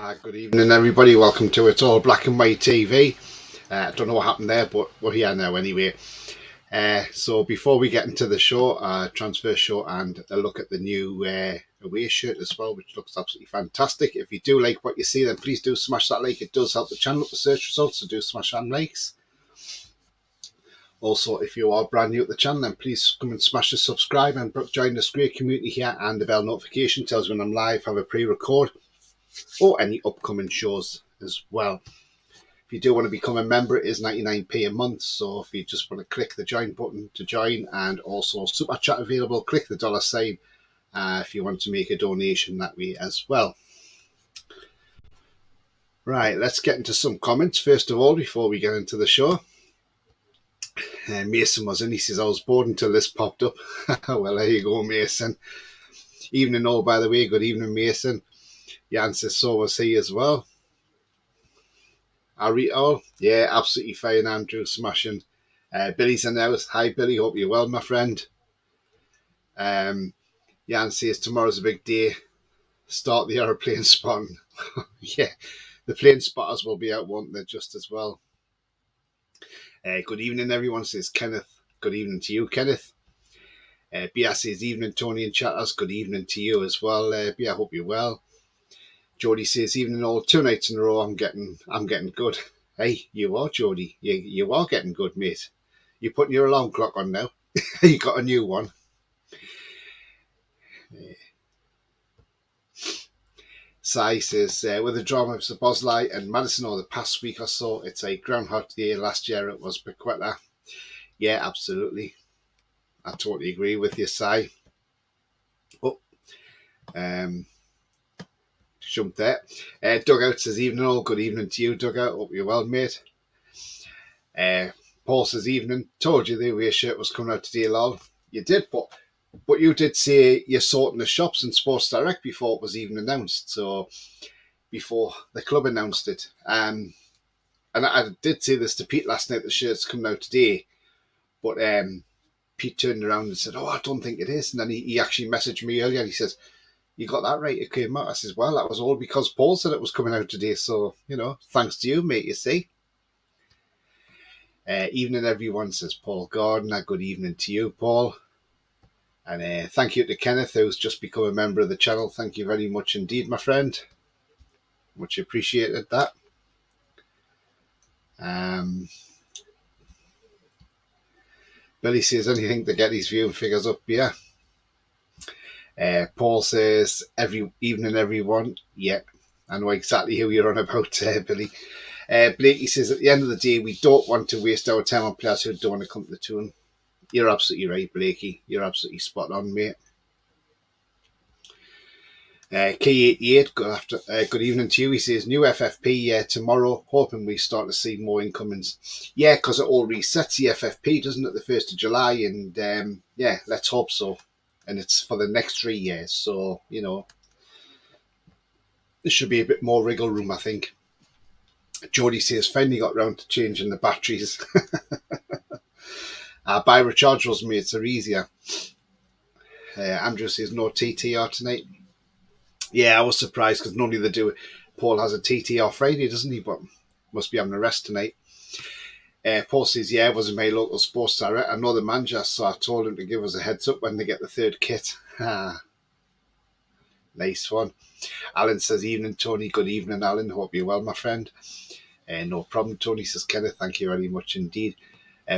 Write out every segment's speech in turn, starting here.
Good evening, everybody. Welcome to It's All Black and White TV. I don't know what happened there, but we're here now anyway. So before we get into the show, transfer show, and a look at the new away shirt as well, which looks absolutely fantastic. If you do like what you see, then please do smash that like. It does help the channel with the search results, so do smash them likes. Also, if you are brand new at the channel, then please come and smash the subscribe and join this great community here, and the bell notification tells you when I'm live, have a pre-record, or any upcoming shows as well. If you do want to become a member, it is 99p a month. So if you just want to click the join button to join, and also super chat available, click the $sign if you want to make a donation that way as well. Right, let's get into some comments first of all before we get into the show. Mason was in. He says, I was bored until this popped up. Well, there you go, Mason. Evening all, by the way. Good evening, Mason. Jan says, so was he as well. Arito, yeah, absolutely fine. Andrew, smashing. Billy's in the house. Hi, Billy. Hope you're well, my friend. Jan says, tomorrow's a big day. Start the aeroplane spotting. Yeah, the plane spotters will be out, won't they, just as well. Good evening, everyone, says Kenneth. Good evening to you, Kenneth. Bia says, evening, Tony and chatters. Good evening to you as well. Bia, hope you're well. Jody says, evening all, 2 nights in a row, I'm getting good. Hey, you are, Jody. You are getting good, mate. You're putting your alarm clock on now. You got a new one. Sai says, with the drama of Szoboszlai and Madison over the past week or so, it's a Groundhog Day. Last year it was Paqueta. Yeah, absolutely. I totally agree with you, Sai. Oh, jumped there. Dugout says, evening all. Good evening to you, Dugout. Hope you're well, mate. Paul says, evening. Told you the away shirt was coming out today, lol. You did, but you did say you're sorting the shops in Sports Direct before it was even announced. So before the club announced it. And I did say this to Pete last night, the shirt's coming out today. But Pete turned around and said, oh, I don't think it is. And then he actually messaged me earlier and he says, you got that right, it came out. I says, well, that was all because Paul said it was coming out today. So, thanks to you, mate, you see. Evening, everyone, says Paul Gardner. Good evening to you, Paul. And thank you to Kenneth, who's just become a member of the channel. Thank you very much indeed, my friend. Much appreciated that. Billy says, anything to get his viewing figures up, yeah. Paul says, every evening, everyone. Yeah, I know exactly who you're on about, Billy. Blakey says, at the end of the day, we don't want to waste our time on players who don't want to come to the tune. You're absolutely right, Blakey. You're absolutely spot on, mate. K88, good evening to you. He says, new FFP tomorrow. Hoping we start to see more incomings. Yeah, because it all resets the FFP, doesn't it, the 1st of July? And yeah, let's hope so. And it's for the next 3 years. So, there should be a bit more wriggle room, I think. Jody says, finally got round to changing the batteries. By rechargeables, mates, are easier. Andrew says, no TTR tonight. Yeah, I was surprised because normally they do. Paul has a TTR Friday, doesn't he? But must be having a rest tonight. Paul says, yeah, it was in my local Sports Direct. I know the manager, so I told him to give us a heads up when they get the third kit. Nice one. Alan says, evening, Tony. Good evening, Alan. Hope you're well, my friend. No problem, Tony, says Kenneth. Thank you very much indeed.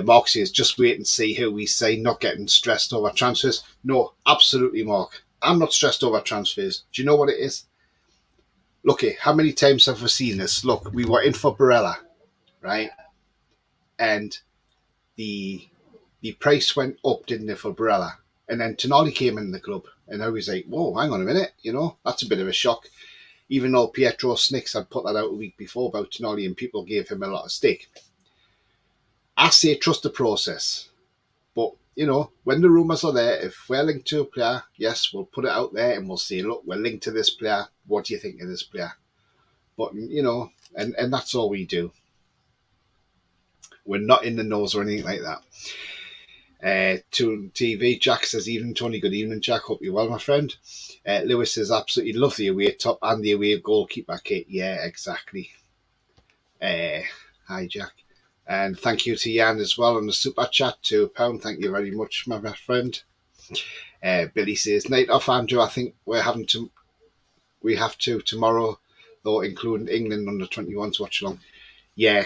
Mark says, just wait and see who we say, not getting stressed over transfers. No, absolutely, Mark. I'm not stressed over transfers. Do you know what it is? Look, how many times have we seen this? Look, we were in for Barella, right? And the price went up, didn't it, for Barella? And then Tonali came in the club, and I was like, whoa, hang on a minute, that's a bit of a shock. Even though Pietro Snicks had put that out a week before about Tonali and people gave him a lot of stick. I say trust the process. But, when the rumours are there, if we're linked to a player, yes, we'll put it out there and we'll say, look, we're linked to this player. What do you think of this player? But, and that's all we do. We're not in the nose or anything like that. To TV, Jack says, evening, Tony. Good evening, Jack. Hope you're well, my friend. Lewis says, absolutely love the away top and the away goalkeeper kit. Yeah, exactly. Hi, Jack. And thank you to Jan as well on the super chat, £2. Thank you very much, my friend. Billy says, night off, Andrew. I think we have to tomorrow, though, including England under 21s watch along. Yeah.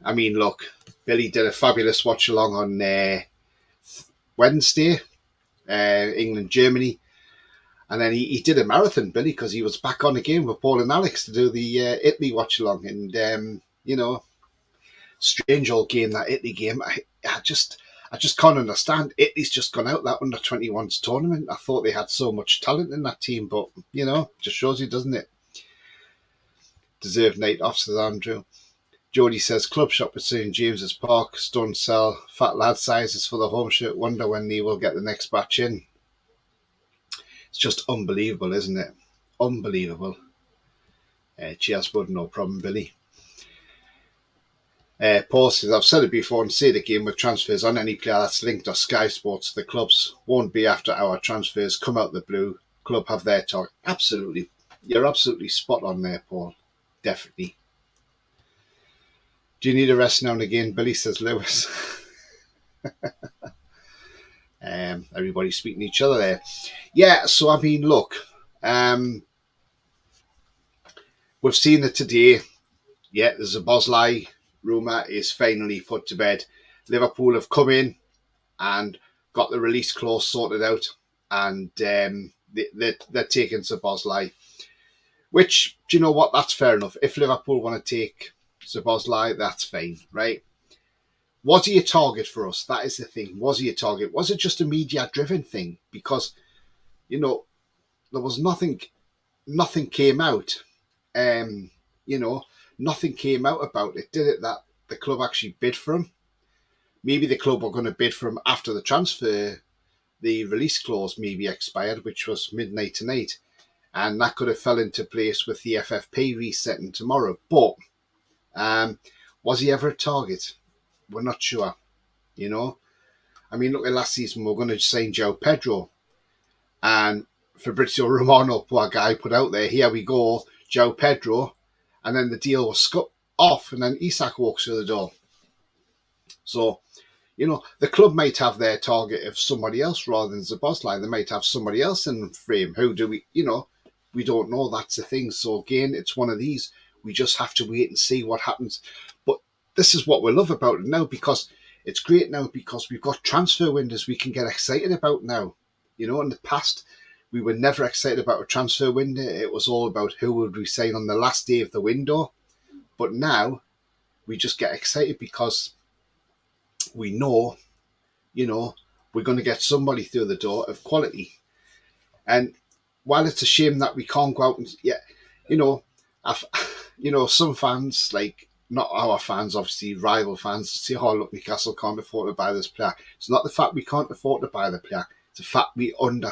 I mean, look, Billy did a fabulous watch along on Wednesday, England, Germany. And then he did a marathon, Billy, because he was back on again with Paul and Alex to do the Italy watch along. And, strange old game, that Italy game. I just can't understand. Italy's just gone out that under 21s tournament. I thought they had so much talent in that team, but, just shows you, doesn't it? Deserved night off, says Andrew. Jody says, club shop at St James's Park, don't sell fat lad sizes for the home shirt. Wonder when they will get the next batch in. It's just unbelievable, isn't it? Unbelievable. Cheers, bud. No problem, Billy. Paul says, I've said it before and say it again, with transfers on any player that's linked or Sky Sports, the clubs won't be after our transfers come out the blue. Club have their talk. Absolutely. You're absolutely spot on there, Paul. Definitely. Do you need a rest now and again, Billy, says Lewis. Everybody speaking to each other there. Yeah, so I mean, look, we've seen it today. Yeah, there's a Bosley rumour is finally put to bed. Liverpool have come in and got the release clause sorted out, and they're taking Szoboszlai, which, do you know what, that's fair enough. If Liverpool want to take Szoboszlai, that's fine, right? Was he a target for us? That is the thing. Was he a target? Was it just a media-driven thing? Because, there was nothing came out. Nothing came out about it, did it, that the club actually bid for him? Maybe the club were going to bid for him after the transfer, the release clause maybe expired, which was midnight tonight, and that could have fell into place with the FFP resetting tomorrow. But was he ever a target? We're not sure, I mean, look at last season, we're going to sign João Pedro, and Fabrizio Romano, poor guy, put out there, here we go, João Pedro, and then the deal was cut off, and then Isak walks through the door. So, the club might have their target of somebody else rather than Szoboszlai. They might have somebody else in the frame. Who do we, we don't know. That's the thing. So again, it's one of these. We just have to wait and see what happens. But this is what we love about it now, because it's great now, because we've got transfer windows we can get excited about now. In the past, we were never excited about a transfer window. It was all about who would we sign on the last day of the window. But now we just get excited because we know, we're going to get somebody through the door of quality. And while it's a shame that we can't go out and, some fans, like, not our fans, obviously, rival fans, say, oh, look, Newcastle can't afford to buy this player. It's not the fact we can't afford to buy the player. It's the fact we're under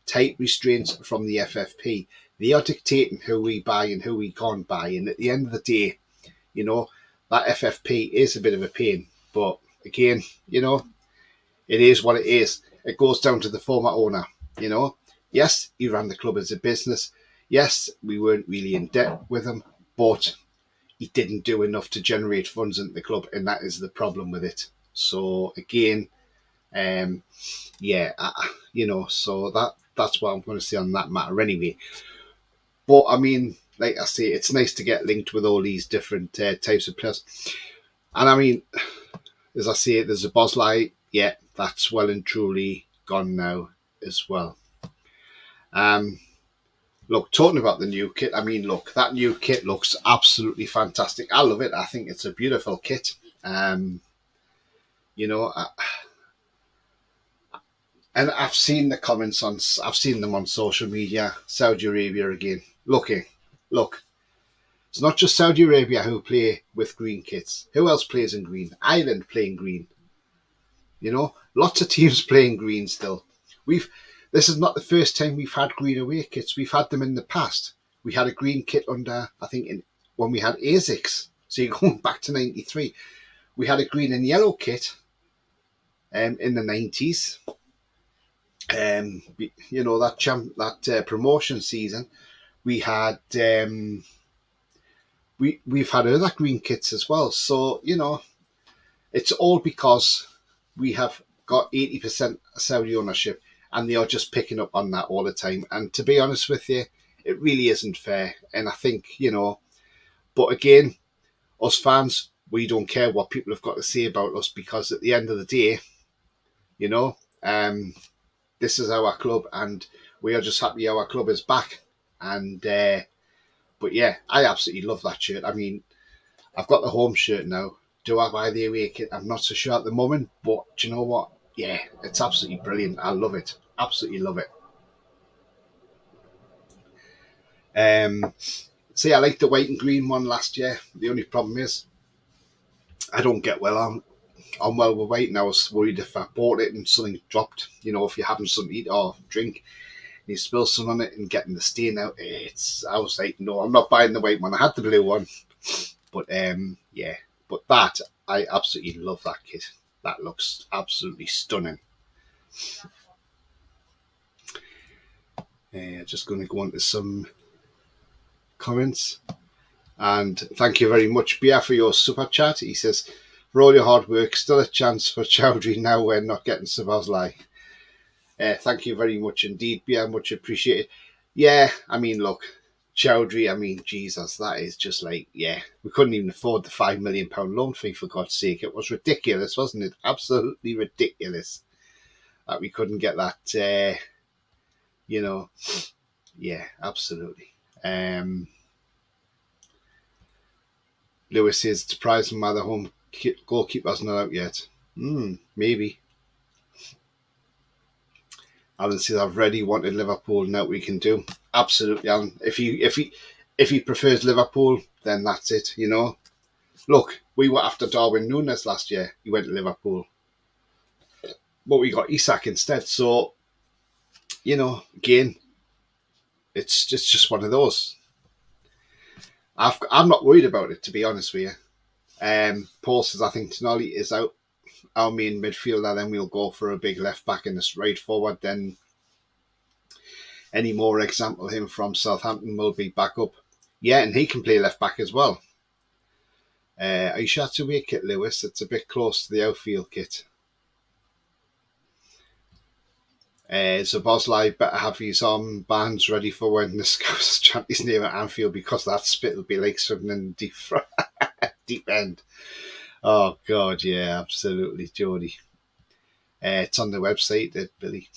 tight restraints from the FFP. They are dictating who we buy and who we can't buy. And at the end of the day, that FFP is a bit of a pain. But again, it is what it is. It goes down to the former owner, Yes, he ran the club as a business. Yes, we weren't really in debt with him, but he didn't do enough to generate funds into the club, and that is the problem with it. So again, so that's what I'm going to say on that matter anyway. But I mean, like I say, it's nice to get linked with all these different types of players. And I mean, as I say, there's a Bosley, yeah, that's well and truly gone now as well. Look, talking about the new kit, I mean, look, that new kit looks absolutely fantastic. I love it. I think it's a beautiful kit. And I've seen the comments I've seen them on social media. Saudi Arabia again. Look, it's not just Saudi Arabia who play with green kits. Who else plays in green? Ireland playing green. Lots of teams playing green still. This is not the first time we've had green away kits. We've had them in the past. We had a green kit under, I think, when we had ASICS. So you're going back to 93. We had a green and yellow kit in the 90s. You know, that promotion season, we had we've had other green kits as well. So you know, it's all because we have got 80% Saudi ownership, and they are just picking up on that all the time. And to be honest with you, it really isn't fair. And I think, you know, but again, us fans, we don't care what people have got to say about us, because at the end of the day, you know, this is our club, and we are just happy our club is back. And but yeah, I absolutely love that shirt. I mean, I've got the home shirt now. Do I buy the away kit? I'm not so sure at the moment, but do you know what? Yeah, it's absolutely brilliant. I love it. Absolutely love it. Um, See, I liked the white and green one last year. The only problem is I don't get well on well with white, and I was worried if I bought it and something dropped. You know, if you're having something to eat or drink, and you spill some on it and getting the stain out, I was like, no, I'm not buying the white one. I had the blue one, but yeah, but that I absolutely love that kit. That looks absolutely stunning. Just going to go on to some comments. And thank you very much, Bia, for your super chat. He says, for all your hard work, still a chance for Chowdhury now we're not getting Szoboszlai. Thank you very much indeed, Bia, much appreciated. Yeah, I mean, look, Chowdhury, I mean, Jesus, that is just like, yeah, we couldn't even afford the £5 million loan fee, for God's sake. It was ridiculous, wasn't it? Absolutely ridiculous that we couldn't get that, you know, yeah, absolutely. Lewis says, surprising why the home goalkeeper's not out yet. Maybe. Alan says, I've already wanted Liverpool, now we can do. Absolutely, Alan. If he prefers Liverpool, then that's it, you know. Look, we were after Darwin Núñez last year. He went to Liverpool. But we got Isak instead. So, you know, again, it's just one of those. I'm not worried about it, to be honest with you. Paul says, I think Tonali is out, our main midfielder, then we'll go for a big left back and a straight forward. Then any more example, him from Southampton will be back up. Yeah, and he can play left back as well. Are you sure to away kit, Lewis? It's a bit close to the outfield kit. Szoboszlai better have his armbands ready for when the Scouts chant his name at Anfield, because that spit will be like swimming in deep end. Oh, God, yeah, absolutely, Jody. It's on the website, Billy.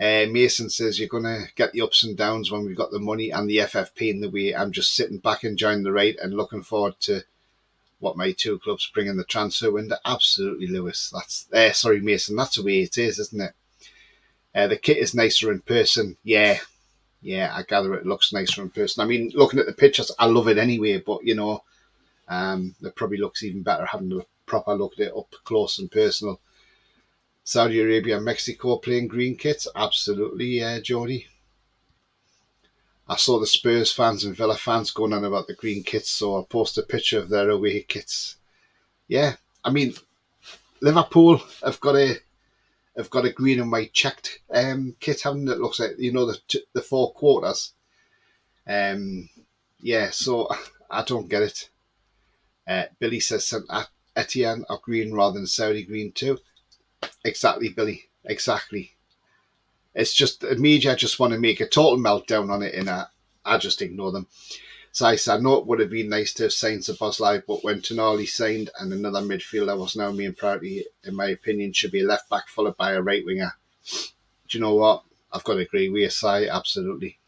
Mason says, you're going to get the ups and downs when we've got the money and the FFP in the way. I'm just sitting back enjoying the ride and looking forward to what my two clubs bring in the transfer window. Absolutely, Lewis. That's sorry, Mason. That's the way it is, isn't it? The kit is nicer in person. Yeah, I gather it looks nicer in person. I mean, looking at the pictures, I love it anyway, but, you know, it probably looks even better having a proper look at it up close and personal. Saudi Arabia and Mexico playing green kits? Absolutely, Jody. I saw the Spurs fans and Villa fans going on about the green kits, so I posted a picture of their away kits. Yeah, I mean, Liverpool have got a green and white checked kit, haven't it? It looks like, you know, the four quarters. Yeah, so I don't get it. Billy says St. Etienne are green rather than Saudi green too. Exactly, Billy. Exactly. It's just the media just want to make a total meltdown on it, and I just ignore them. So I said, no, it would have been nice to have signed Szoboszlai, but when Tonali signed and another midfielder was now main priority, in my opinion, should be a left back followed by a right winger. Do you know what? I've got to agree with you, Si, absolutely.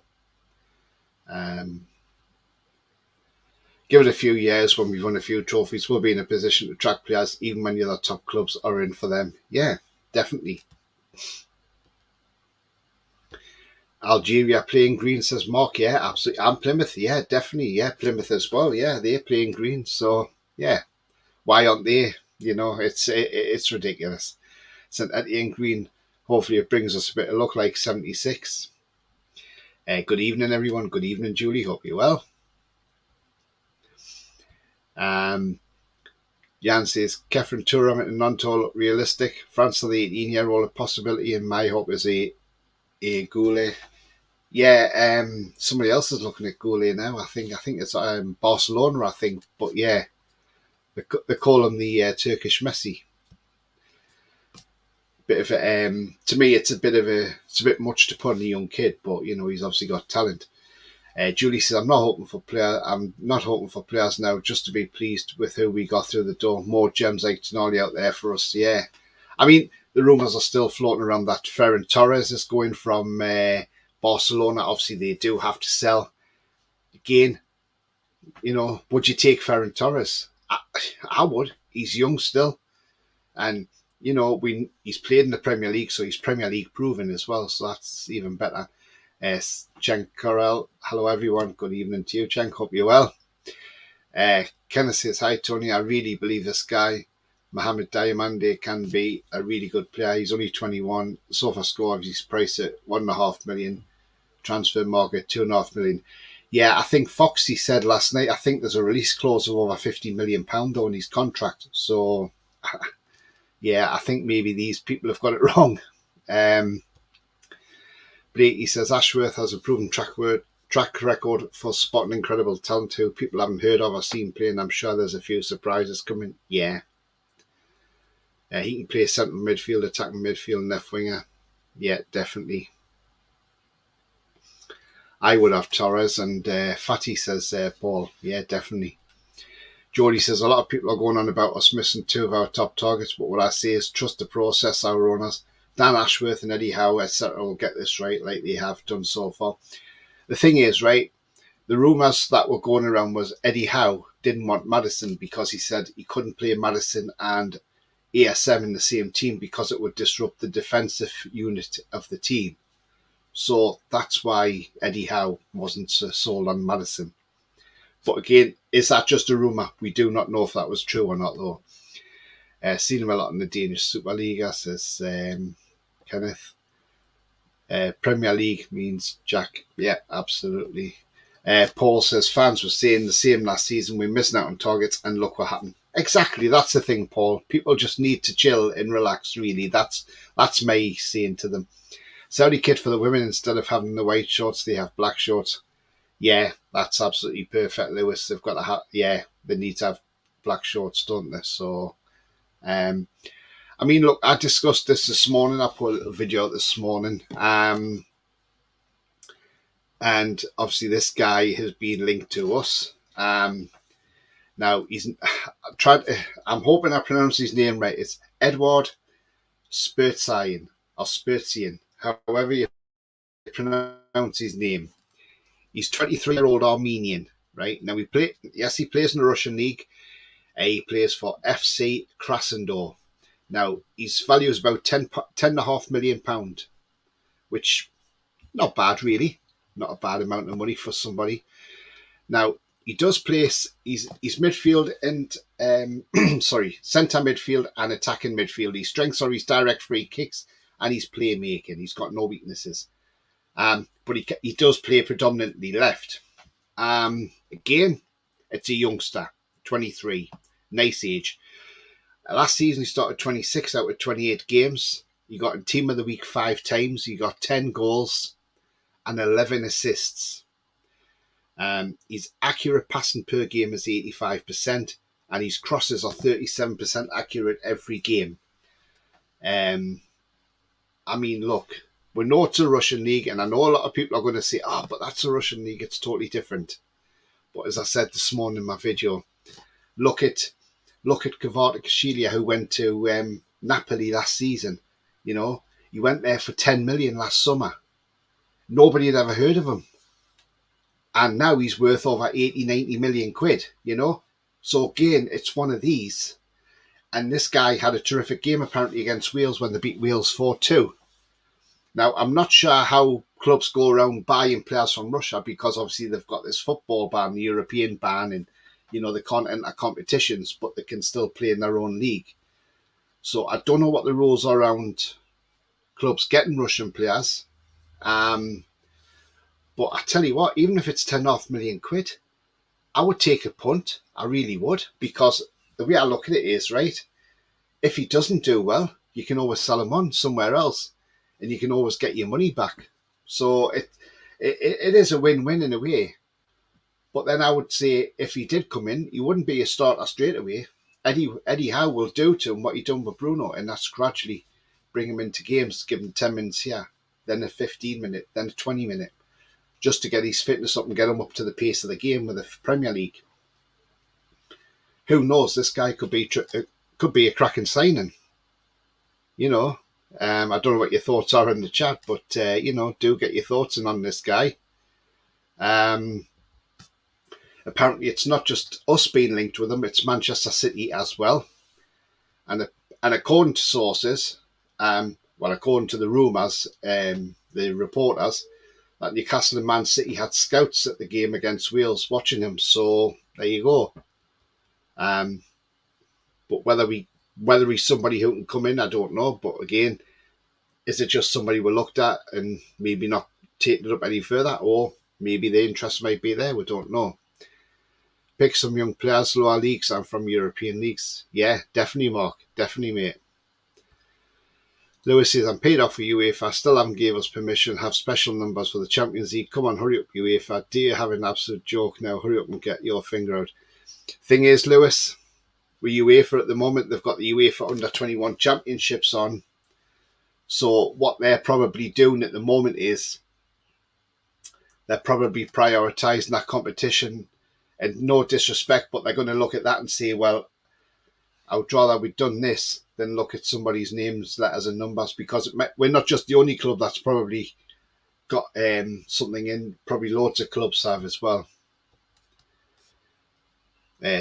Give it a few years when we've won a few trophies, we'll be in a position to attract players even when the other top clubs are in for them. Yeah, definitely. Algeria playing green, says Mark. Yeah, absolutely. And Plymouth, yeah, definitely. Yeah, Plymouth as well. Yeah, they're playing green. So, yeah, why aren't they? You know, it's ridiculous. St. Etienne green, hopefully it brings us a bit of luck like 76. Good evening, everyone. Good evening, Julie. Hope you're well. Jan says, Kefren Turam and Nanto look realistic. Francis, the 18-year-old, a possibility, and my hope is a Goulet. Yeah, somebody else is looking at Goulet now. I think it's Barcelona, I think. But yeah, they call him the Turkish Messi. Bit of to me, it's a bit much to put on a young kid, but you know he's obviously got talent. Julie says, I'm not hoping for players now, just to be pleased with who we got through the door. More gems like Tonali out there for us. Yeah, I mean the rumours are still floating around that Ferran Torres is going from Barcelona. Obviously, they do have to sell again. You know, would you take Ferran Torres? I would. He's young still, and you know he's played in the Premier League, so he's Premier League proven as well. So that's even better. Chen Corral, hello everyone. Good evening to you, Chen. Hope you're well. Kenneth says, hi Tony. I really believe this guy, Mohamed Diamande, can be a really good player. He's only 21. SofaScore, he's priced at 1.5 million. Transfer market 2.5 million. Yeah, I think Foxy said last night, I think there's a release clause of over £50 million on his contract. So, yeah, I think maybe these people have got it wrong. But he says Ashworth has a proven track record for spotting incredible talent who people haven't heard of or seen play, and I'm sure there's a few surprises coming. Yeah. He can play central midfield, attacking midfield, and left winger. Yeah, definitely. I would have Torres, and Fatty says Paul. Yeah, definitely. Jody says a lot of people are going on about us missing two of our top targets, but what I say is trust the process, our owners. Dan Ashworth and Eddie Howe, etc., will get this right like they have done so far. The thing is, right, the rumours that were going around was Eddie Howe didn't want Maddison because he said he couldn't play Maddison and ASM in the same team because it would disrupt the defensive unit of the team. So that's why Eddie Howe wasn't sold on Maddison. But again, is that just a rumour? We do not know if that was true or not, though. Seen him a lot in the Danish Superliga, says Kenneth. Premier League means Jack. Yeah, absolutely. Paul says fans were saying the same last season. We're missing out on targets, and look what happened. Exactly, that's the thing, Paul. People just need to chill and relax. Really, that's me saying to them. Saudi kit for the women, instead of having the white shorts, they have black shorts. Yeah, that's absolutely perfect, Lewis. They've got to have. Yeah, they need to have black shorts, don't they? So, I mean, look, I discussed this morning. I put a little video out this morning. And obviously this guy has been linked to us. Now, I'm hoping I pronounce his name right. It's Edward Spurtsian, or Spurtsian, however you pronounce his name. He's 23-year-old Armenian, right? Now, he plays in the Russian league. He plays for FC Krasnodar. Now, his value is about £10.5 million, which, not bad, really. Not a bad amount of money for somebody. Now, he does place his midfield and, centre midfield and attacking midfield. His strengths are his direct free kicks and his playmaking. He's got no weaknesses. But he does play predominantly left. Again, it's a youngster, 23, nice age. Last season, he started 26 out of 28 games. He got in Team of the Week 5 times. He got 10 goals and 11 assists. His accurate passing per game is 85%, and his crosses are 37% accurate every game. I mean, look, we know it's a Russian league, and I know a lot of people are going to say, but that's a Russian league, it's totally different. But as I said this morning in my video, look at Kvaratskhelia, who went to Napoli last season. You know, he went there for 10 million last summer. Nobody had ever heard of him. And now he's worth over 80, 90 million quid, you know. So again, it's one of these. And this guy had a terrific game apparently against Wales when they beat Wales 4-2. Now, I'm not sure how clubs go around buying players from Russia because obviously they've got this football ban, the European ban, and, you know, they can't enter competitions, but they can still play in their own league. So I don't know what the rules are around clubs getting Russian players. But I tell you what, even if it's 10.5 million quid, I would take a punt. I really would, because the way I look at it is, right, if he doesn't do well, you can always sell him on somewhere else and you can always get your money back. So it is a win-win in a way. But then I would say if he did come in, he wouldn't be a starter straight away. Eddie Howe will do to him what he done with Bruno, and that's gradually bring him into games, give him 10 minutes here, then a 15-minute, then a 20-minute, just to get his fitness up and get him up to the pace of the game with the Premier League. Who knows? This guy could be a cracking signing. You know, I don't know what your thoughts are in the chat, but do get your thoughts in on this guy. Apparently, it's not just us being linked with him; it's Manchester City as well. And according to sources, according to the rumours, the reporters, that Newcastle and Man City had scouts at the game against Wales watching him. So there you go. But whether he's somebody who can come in, I don't know. But again, is it just somebody we looked at and maybe not taking it up any further, or maybe the interest might be there? We don't know. Pick some young players, lower leagues and from European leagues. Yeah, definitely, Mark. Definitely, mate. Lewis says, I'm paid off for UEFA. Still haven't gave us permission. Have special numbers for the Champions League. Come on, hurry up, UEFA. Do you have an absolute joke now? Hurry up and get your finger out. Thing is, Lewis, with UEFA at the moment, they've got the UEFA Under-21 Championships on. So what they're probably doing at the moment is they're probably prioritising that competition. And no disrespect, but they're going to look at that and say, well, I would rather we'd done this than look at somebody's names, letters and numbers, because we're not just the only club that's probably got something in. Probably loads of clubs have as well.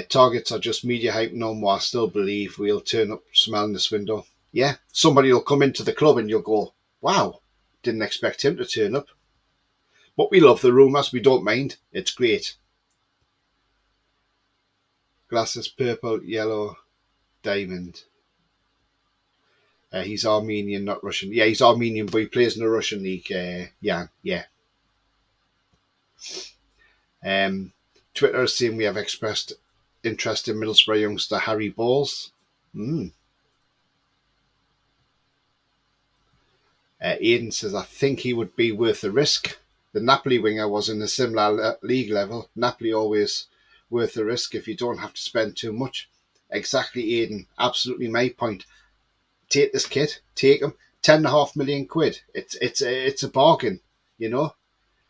Targets are just media hype no more. I still believe we'll turn up smelling this window. Yeah, somebody will come into the club and you'll go, wow, didn't expect him to turn up. But we love the rumours. We don't mind. It's great. Glasses, purple, yellow, diamond. He's Armenian, not Russian. Yeah, he's Armenian, but he plays in the Russian league. Yeah. Twitter is saying we have expressed interest in Middlesbrough youngster Harry Balls. Aidan says, I think he would be worth the risk. The Napoli winger was in a similar league level. Napoli always worth the risk if you don't have to spend too much. Exactly, Aidan. Absolutely my point. Take this kid. Take him. £10.5 million. It's a bargain, you know.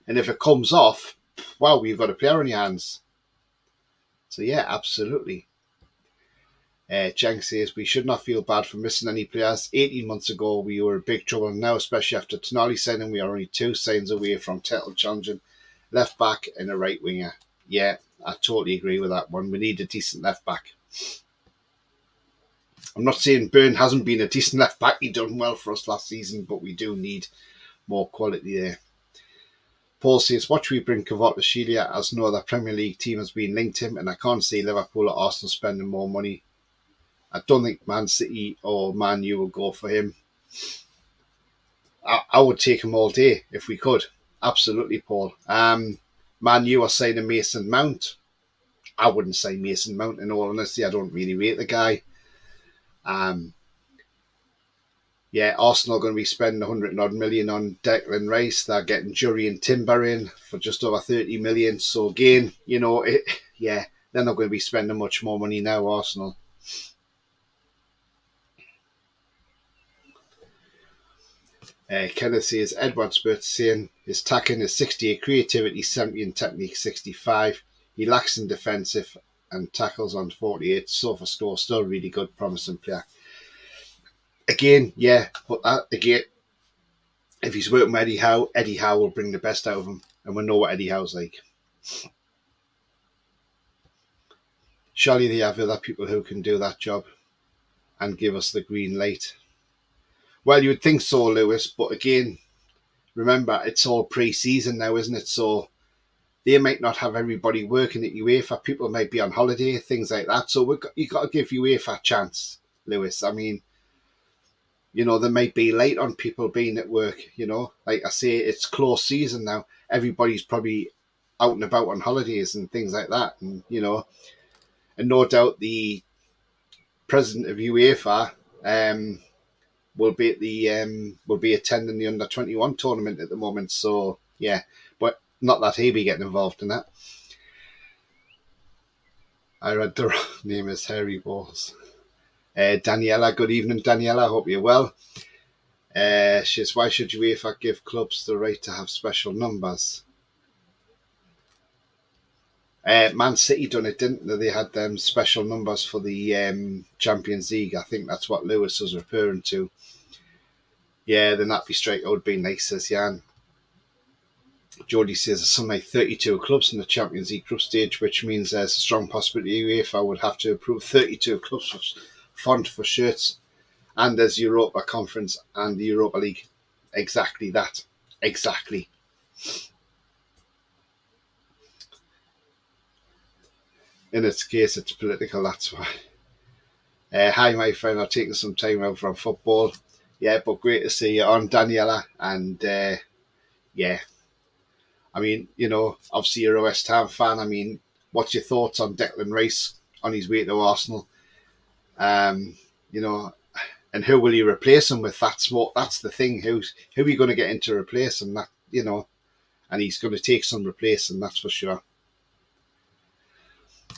And if it comes off, wow, you've got a player on your hands. So yeah, absolutely. Cheng says, we should not feel bad for missing any players. 18 months ago, we were in big trouble. Now, especially after Tonali signing, we are only 2 signs away from title challenging left back and a right winger. Yeah, I totally agree with that one. We need a decent left back. I'm not saying Byrne hasn't been a decent left back. He done well for us last season, but we do need more quality there. Paul says, what should we bring Kvaratskhelia, as no other Premier League team has been linked to him, and I can't see Liverpool or Arsenal spending more money. I don't think Man City or Man U will go for him. I would take him all day if we could. Absolutely, Paul. Man U are signing Mason Mount. I wouldn't say Mason Mount, in all honesty. I don't really rate the guy. Arsenal are going to be spending 100 million on Declan Rice. They're getting Jurriën Timber in for just over 30 million. So again, they're not going to be spending much more money now, Arsenal. Kenneth says, Edward Spurt saying his tackling is 68, creativity 70 and technique 65. He lacks in defensive and tackles on 48. So for score, still really good, promising player. Again, but again, if he's working with Eddie Howe will bring the best out of him, and we know what Eddie Howe's like. Surely they have other people who can do that job and give us the green light. Well, you would think so, Lewis, but again, remember, it's all pre-season now, isn't it? So they might not have everybody working at UEFA. People might be on holiday, things like that. So you've got to give UEFA a chance, Lewis. I mean, they might be late on people being at work, Like I say, it's close season now. Everybody's probably out and about on holidays and things like that. And, and no doubt the president of UEFA, will be at will be attending the under-21 tournament at the moment. So yeah, but not that he'll be getting involved in that. I read the name is Harry Balls. Daniela, good evening, Daniela. Hope you're well. She says, why should UEFA give clubs the right to have special numbers? Man City done it, didn't they? They had them special numbers for the Champions League. I think that's what Lewis was referring to. Yeah, the nappy strike would be nice, says Jan. Jody says there's something like 32 clubs in the Champions League group stage, which means there's a strong possibility UEFA would have to approve 32 clubs for font for shirts. And there's Europa Conference and the Europa League. Exactly that. Exactly. In its case, it's political, that's why. Hi, my friend. I'm taking some time out from football. Yeah, but great to see you on, Daniela. And yeah, I mean, you know, obviously you're a West Ham fan. I mean, what's your thoughts on Declan Rice on his way to Arsenal? You know, and who will you replace him with? That's the thing. Who are you going to get in to replace him? That, you know, and he's going to take some replacing, that's for sure.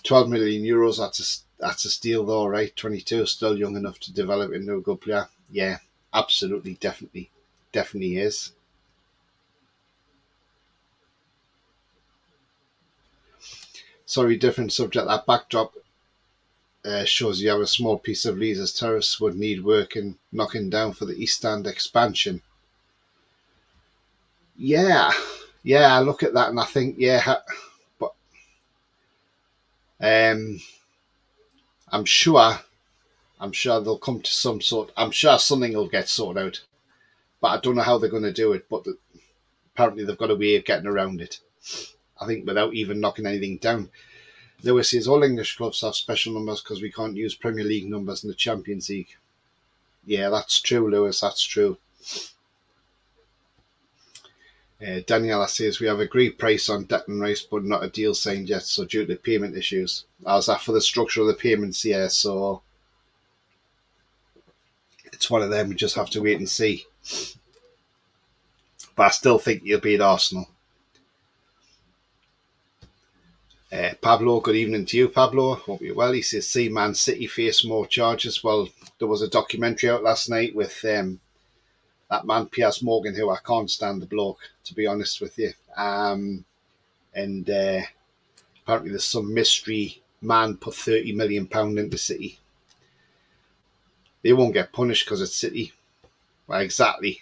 12 million euros. That's a steal, though, right? 22, still young enough to develop into a good player. Yeah, absolutely, definitely is. Sorry, different subject. That backdrop shows you have a small piece of Leazes Terrace would need work in knocking down for the East Stand expansion. Yeah, I look at that and I think, yeah, but I'm sure they'll come to some sort. I'm sure something will get sorted out, but I don't know how they're going to do it. But apparently they've got a way of getting around it. I think without even knocking anything down. Lewis says all English clubs have special numbers because we can't use Premier League numbers in the Champions League. Yeah, that's true, Lewis. That's true. Daniela says we have agreed price on Declan Rice, but not a deal signed yet. So due to payment issues, how's that for the structure of the payments? Yeah, so it's one of them. We just have to wait and see. But I still think he'll be at Arsenal. Pablo, good evening to you, Pablo. Hope you're well. He says, see Man City face more charges. Well, there was a documentary out last night with that man, Piers Morgan, who I can't stand the bloke, to be honest with you. And apparently there's some mystery man put £30 million into City. They won't get punished because it's City. Well, exactly.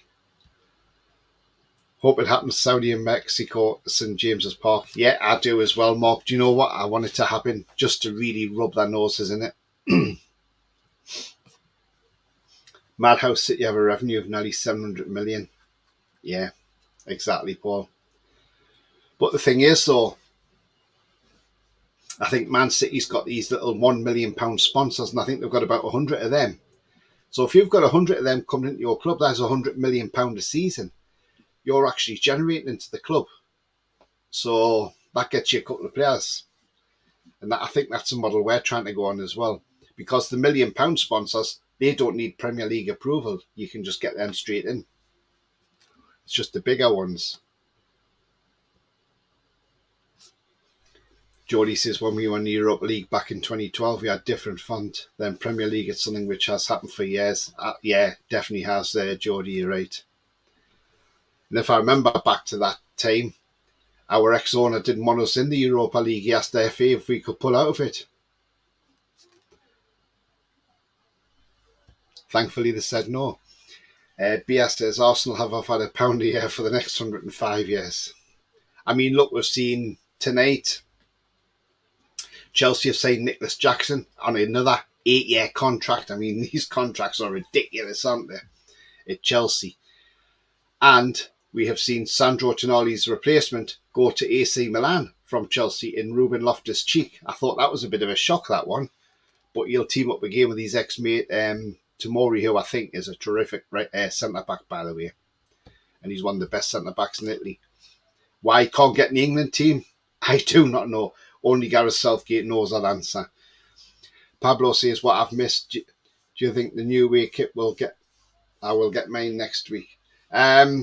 Hope it happens Saudi and Mexico, St. James's Park. Yeah, I do as well, Mark. Do you know what? I want it to happen just to really rub their noses in it. Madhouse City have a revenue of nearly 700 million. Yeah, exactly, Paul. But the thing is, though, I think Man City's got these little £1 million sponsors, and I think they've got about 100 of them. So if you've got 100 of them coming into your club, that's £100 million a season. You're actually generating into the club. So that gets you a couple of players. And I think that's a model we're trying to go on as well. Because the £1 million sponsors, they don't need Premier League approval. You can just get them straight in. It's just the bigger ones. Jody says, when we won the Europa League back in 2012, we had different font. Then Premier League, it's something which has happened for years. Yeah, definitely has there, Jody, you're right. And if I remember back to that time, our ex-owner didn't want us in the Europa League. He asked the FA if we could pull out of it. Thankfully, they said no. BS says, Arsenal have offered £1 a year for the next 105 years. I mean, look, we've seen tonight, Chelsea have signed Nicholas Jackson on another 8-year contract. I mean, these contracts are ridiculous, aren't they, at Chelsea? And we have seen Sandro Tonali's replacement go to AC Milan from Chelsea in Ruben Loftus-Cheek. I thought that was a bit of a shock, that one. But he'll team up again with his ex-mate, Tomori, who I think is a terrific centre-back, by the way. And he's one of the best centre-backs in Italy. Why he can't get in the England team, I do not know. Only Gareth Southgate knows that answer. Pablo says, what I've missed. Do you think the new way kit will get? I will get mine next week. Yeah,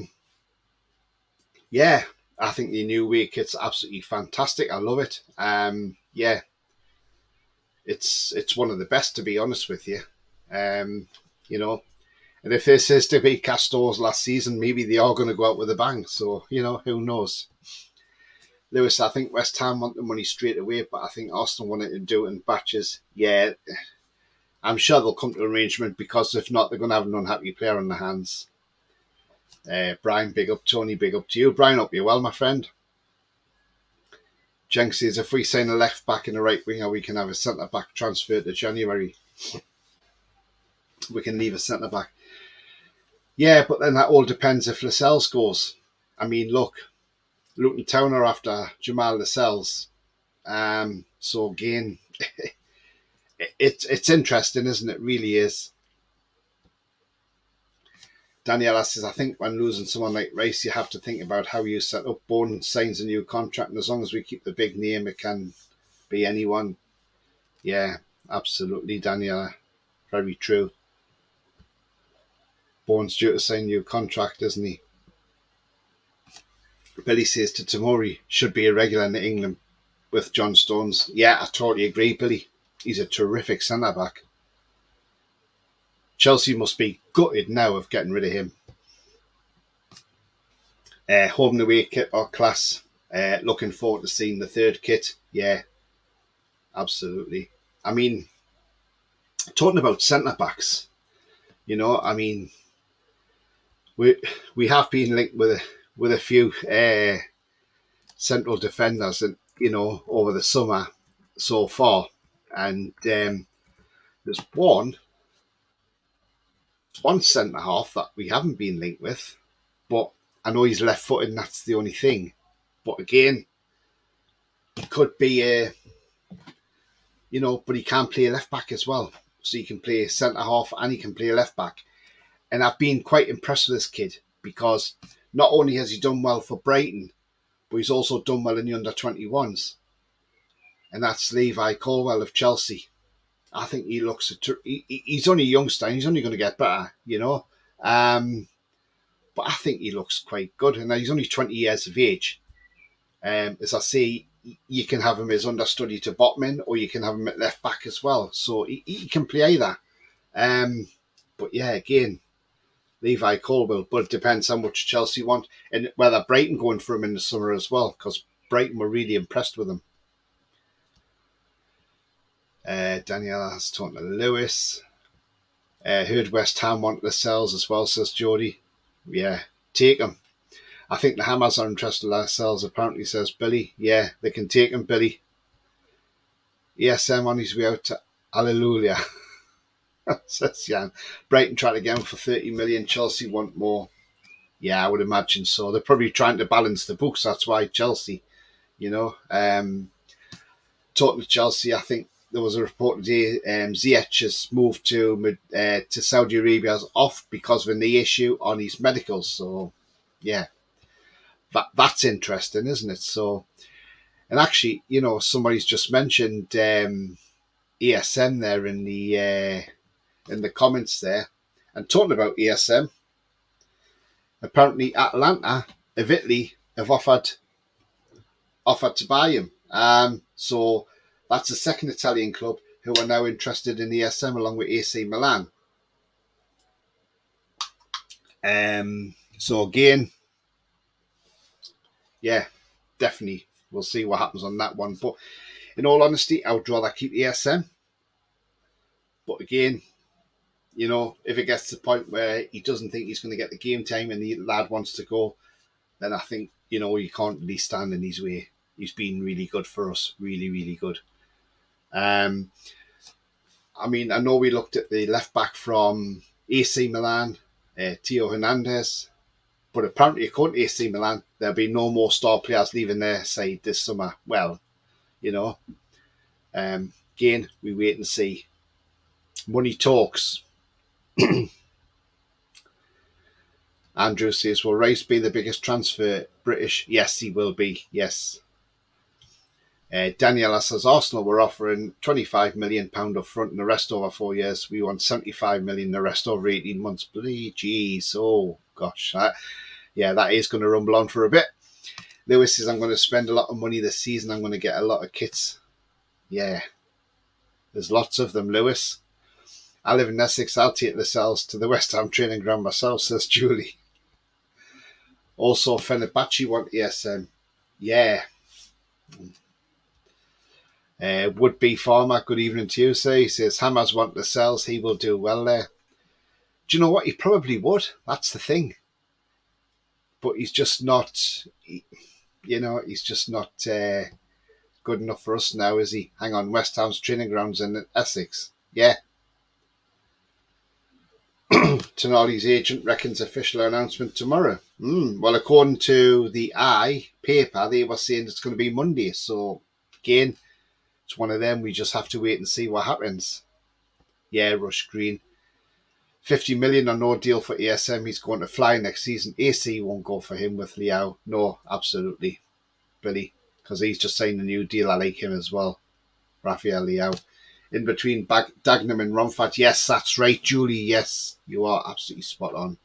I think the new way kit's absolutely fantastic. I love it. Yeah, it's one of the best, to be honest with you. Um, you know, and if this is to be Castor's last season, maybe they are going to go out with a bang. So who knows? Lewis, I think West Ham want the money straight away, but I think Arsenal wanted to do it in batches. Yeah, I'm sure they'll come to an arrangement, because if not, they're going to have an unhappy player on their hands. Brian, big up. Tony, big up to you. Brian, hope you're well, my friend. Jenks says, if we sign a left back and a right winger, we can have a centre back transfer to January. We can leave a centre back. Yeah, but then that all depends if Lascelles goes. I mean, look, Luton Town are after Jamal Lascelles. So again, it's interesting, isn't it? It really is. Daniela says, I think when losing someone like Rice, you have to think about how you set up. Bone signs a new contract, and as long as we keep the big name, it can be anyone. Yeah, absolutely, Daniela. Very true. Bourne's due to sign a new contract, isn't he? Billy says to Tamori, should be a regular in England with John Stones. Yeah, I totally agree, Billy. He's a terrific centre-back. Chelsea must be gutted now of getting rid of him. Home and away kit or class. Looking forward to seeing the third kit. Yeah, absolutely. I mean, talking about centre-backs, I mean, we have been linked with a few central defenders, and over the summer so far, and there's one centre half that we haven't been linked with, but I know he's left-footed, and that's the only thing. But again, he could be but he can play left back as well, so he can play centre half and he can play left back. And I've been quite impressed with this kid, because not only has he done well for Brighton, but he's also done well in the under-21s. And that's Levi Colwill of Chelsea. I think he looks... he's only a youngster, and he's only going to get better, But I think he looks quite good. And he's only 20 years of age. As I say, you can have him as understudy to Botman, or you can have him at left back as well. So he can play either. But yeah, again, Levi Colwill, but it depends how much Chelsea want, and whether Brighton going for him in the summer as well, because Brighton were really impressed with him. Daniela has talked to Lewis. Heard West Ham want Lascelles as well, says Jody. Yeah, take him. I think the Hammers are interested in Lascelles, apparently, says Billy. Yeah, they can take him, Billy. ESM on his way out to Hallelujah. Says Jan. Brighton tried to get him for 30 million. Chelsea want more. Yeah, I would imagine so. They're probably trying to balance the books. That's why Chelsea, Talking to Chelsea, I think there was a report today. Ziyech has moved to Saudi Arabia off because of a knee issue on his medicals. So, yeah, that's interesting, isn't it? So, and actually, somebody's just mentioned ESM there in the comments there. And talking about ESM, apparently Atalanta of Italy have offered to buy him. So that's the second Italian club who are now interested in ESM, along with AC Milan. So again, yeah, definitely we'll see what happens on that one. But in all honesty, I would rather keep ESM. But again, if it gets to the point where he doesn't think he's going to get the game time and the lad wants to go, then I think, you can't really stand in his way. He's been really good for us. Really, really good. I mean, I know we looked at the left back from AC Milan, Theo Hernandez, but apparently, according to AC Milan, there'll be no more star players leaving their side this summer. Well, again, we wait and see. Money talks. Andrew says, will Rice be the biggest transfer British? Yes, he will be. Yes. Daniela says Arsenal were offering £25 million up front and the rest over 4 years. We want 75 million, the rest over 18 months. Bloody jeez. Oh, gosh. That is going to rumble on for a bit. Lewis says, I'm going to spend a lot of money this season. I'm going to get a lot of kits. Yeah. There's lots of them, Lewis. I live in Essex. I'll take the cells to the West Ham training ground myself, says Julie. Also, Fenerbahce want ESM. Yeah. Would-be farmer, good evening to you, sir. He says, Hammers want the cells. He will do well there. Do you know what? He probably would. That's the thing. But he's just not, he's just not good enough for us now, is he? Hang on, West Ham's training grounds in Essex. Yeah. Tonali's agent reckons official announcement tomorrow. Well, according to the paper, they were saying it's going to be Monday. So, again, it's one of them. We just have to wait and see what happens. Yeah, Rush Green. 50 million or no deal for ASM. He's going to fly next season. AC won't go for him with Leao. No, absolutely, Billy. Because he's just signed a new deal. I like him as well. Rafael Leao. In between Dagenham and Romford. Yes, that's right, Julie. Yes, you are absolutely spot on.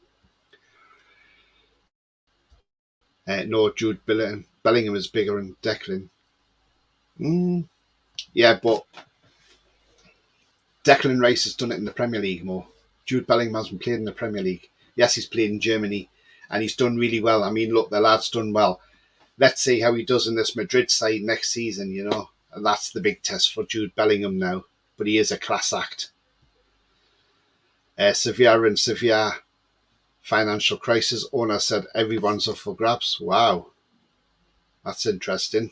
No, Jude Bellingham is bigger than Declan. Yeah, but Declan Rice has done it in the Premier League more. Jude Bellingham hasn't played in the Premier League. Yes, he's played in Germany, and he's done really well. I mean, look, the lad's done well. Let's see how he does in this Madrid side next season, And that's the big test for Jude Bellingham now. But he is a class act. Sevilla financial crisis. Owner said everyone's up for grabs. Wow. That's interesting.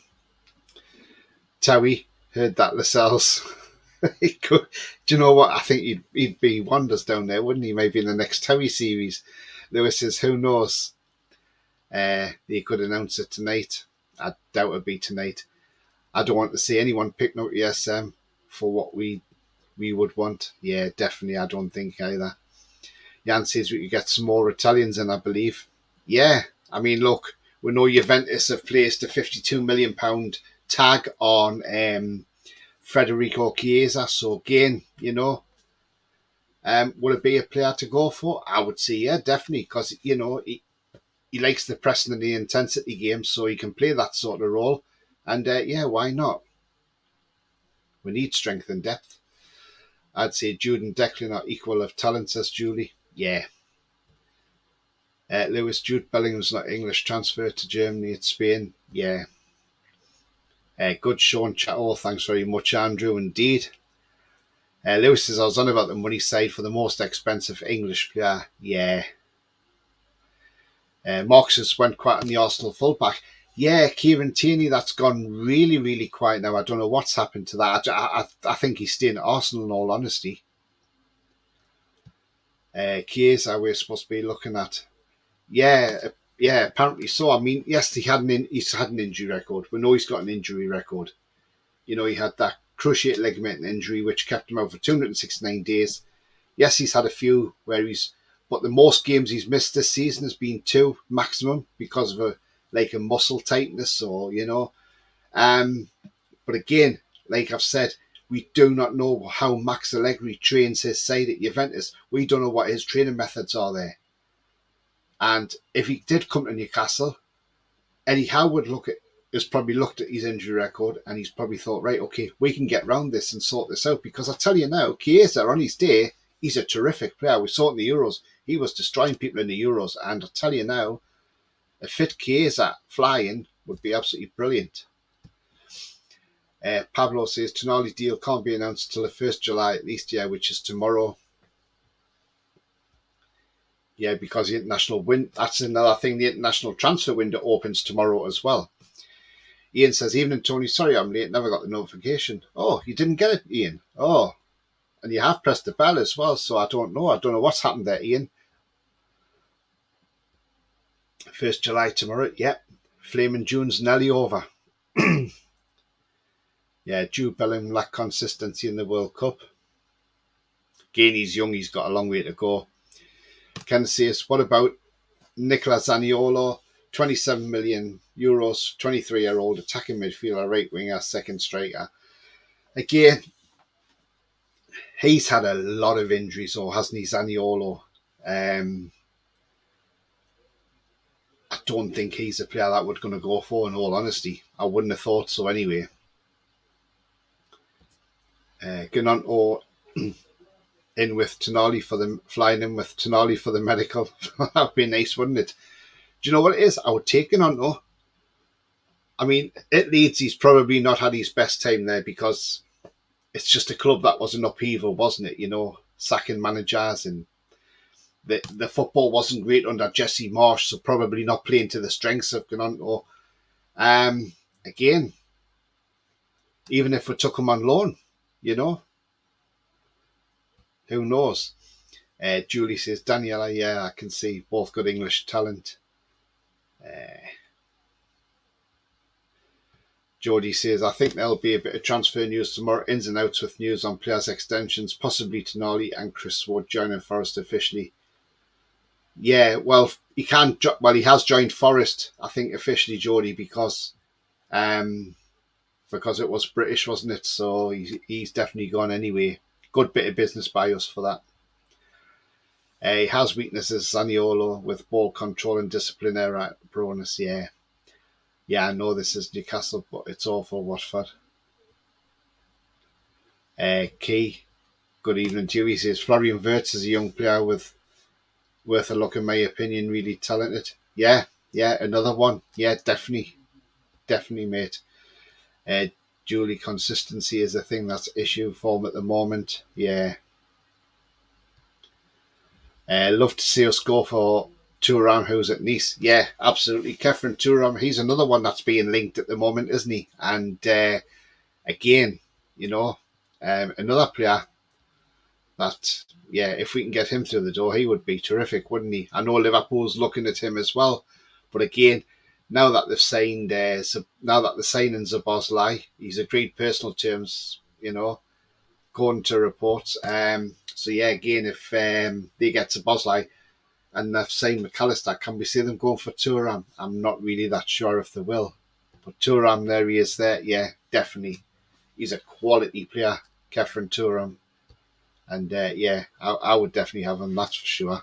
Towie heard that Lascelles. Do you know what? I think he'd be wonders down there, wouldn't he? Maybe in the next Towie series. Lewis says, who knows? They could announce it tonight. I doubt it'd be tonight. I don't want to see anyone picking up ESM for what we would want. Yeah, definitely. I don't think either. Jan says we could get some more Italians in, I believe. Yeah, I mean, look, we know Juventus have placed a £52 million tag on Federico Chiesa. So again, would it be a player to go for? I would say, yeah, definitely, because, he likes the pressing and the intensity game, so he can play that sort of role. And, why not? We need strength and depth. I'd say Jude and Declan are equal of talent, says Julie. Yeah. Lewis, Jude Bellingham's not English, transfer to Germany, it's Spain. Yeah. Good show and chat. Oh, thanks very much, Andrew, indeed. Lewis says, I was on about the money side for the most expensive English player. Yeah. Marcus went quiet on the Arsenal fullback. Yeah, Kieran Tierney, that's gone really, really quiet now. I don't know what's happened to that. I think he's staying at Arsenal in all honesty. Chiesa, we're supposed to be looking at. Yeah, apparently so. I mean, yes, he's had an injury record. We know he's got an injury record. He had that cruciate ligament injury, which kept him out for 269 days. Yes, he's had a few but the most games he's missed this season has been 2 maximum because of a muscle tightness or, but again, like I've said, we do not know how Max Allegri trains his side at Juventus. We don't know what his training methods are there. And if he did come to Newcastle, Eddie Howe has probably looked at his injury record and he's probably thought, right, okay, we can get round this and sort this out. Because I tell you now, Chiesa, on his day, he's a terrific player. We saw it in the Euros. He was destroying people in the Euros. And I tell you now, a fit Chiesa flying would be absolutely brilliant. Pablo says Tonali's deal can't be announced till the 1st July at least, yeah, which is tomorrow. Yeah, because the international that's another thing, the international transfer window opens tomorrow as well. Ian says, evening Tony, sorry I'm late, never got the notification. Oh, you didn't get it, Ian? Oh, and you have pressed the bell as well, so I don't know what's happened there, Ian. 1st July tomorrow, yep. Flaming June's nearly over. Yeah, Jude Bellingham lacked consistency in the World Cup. Again, he's young, he's got a long way to go. Ken says, what about Nicola Zaniolo? €27 million, 23-year-old attacking midfielder, right winger, second striker. Again, he's had a lot of injuries, or hasn't he, Zaniolo? I don't think he's a player that we're going to go for, in all honesty. I wouldn't have thought so anyway. Gnonto in with Tonali flying in with Tonali for the medical. That would be nice, wouldn't it? Do you know what it is? I would take Gnonto. I mean, at Leeds, he's probably not had his best time there because it's just a club that was an upheaval, wasn't it? You know, sacking managers, and the football wasn't great under Jesse Marsh, so probably not playing to the strengths of Gnonto. Again, even if we took him on loan, you know, who knows? Julie says, Daniela, yeah, I can see both good English talent. Jody says, I think there'll be a bit of transfer news tomorrow, ins and outs with news on players' extensions, possibly Tonali and Chris Wood joining Forest officially. Yeah, well, he has joined Forest, I think, officially, Jody, because it was British, wasn't it? So he's definitely gone anyway. Good bit of business by us for that. He has weaknesses, Zaniolo, with ball control and discipline error proneness, yeah. Yeah, I know this is Newcastle, but it's awful, Watford. Key, good evening to you. He says, Florian Wirtz is a young player worth a look, in my opinion, really talented. Yeah, another one. Yeah, definitely, mate. Julie, consistency is a thing that's issue for him at the moment. Yeah. Love to see us go for Thuram, who's at Nice. Yeah, absolutely. Kefren Thuram, he's another one that's being linked at the moment, isn't he? And again, you know, another player that, yeah, if we can get him through the door, he would be terrific, wouldn't he? I know Liverpool's looking at him as well. But again, now that they've signed, now that the signing's a Bosley, he's agreed personal terms, you know, according to reports. So yeah, again, if they get to Bosley and they've signed McAllister, can we see them going for Thuram? I'm not really that sure if they will. But Thuram, there he is there. Yeah, definitely. He's a quality player, Kefren Thuram. And yeah, I would definitely have him, that's for sure.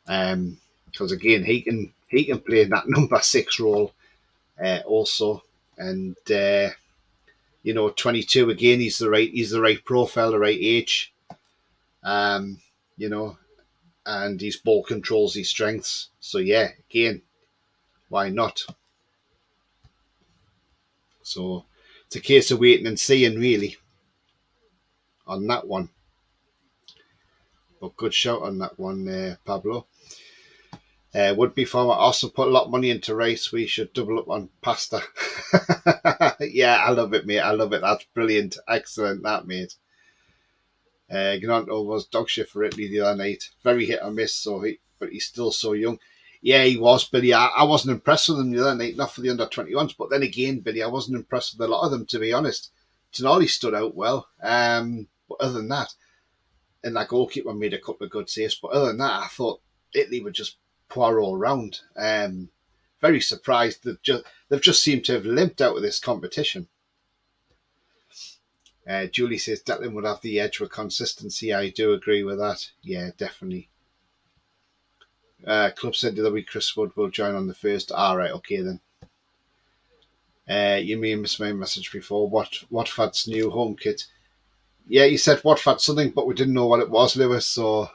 Because again, he can play in that number 6 role also. And you know, 22 again, he's the right profile, the right age. You know, and his ball controls his strengths. So yeah, again, why not? So it's a case of waiting and seeing, really, on that one. But good shout on that one, Pablo. Would be former Arsenal put a lot of money into Rice. We should double up on pasta. Yeah, I love it, mate. I love it. That's brilliant. Excellent, that, mate. Gnonto was dog shit for Italy the other night. Very hit or miss, but he's still so young. Yeah, he was, Billy. I wasn't impressed with him the other night, not for the under-21s, but then again, Billy, I wasn't impressed with a lot of them, to be honest. Tonali stood out well, but other than that, and that goalkeeper made a couple of good saves, but other than that, I thought Italy were just poor all round. Very surprised. They've just seemed to have limped out of this competition. Julie says Declan would have the edge with consistency. I do agree with that. Yeah, definitely. Club said the other week Chris Wood will join on the 1st. All right, okay then. You may have missed my message before. Watford's new home kit. Yeah, you said Watford something, but we didn't know what it was, Lewis. So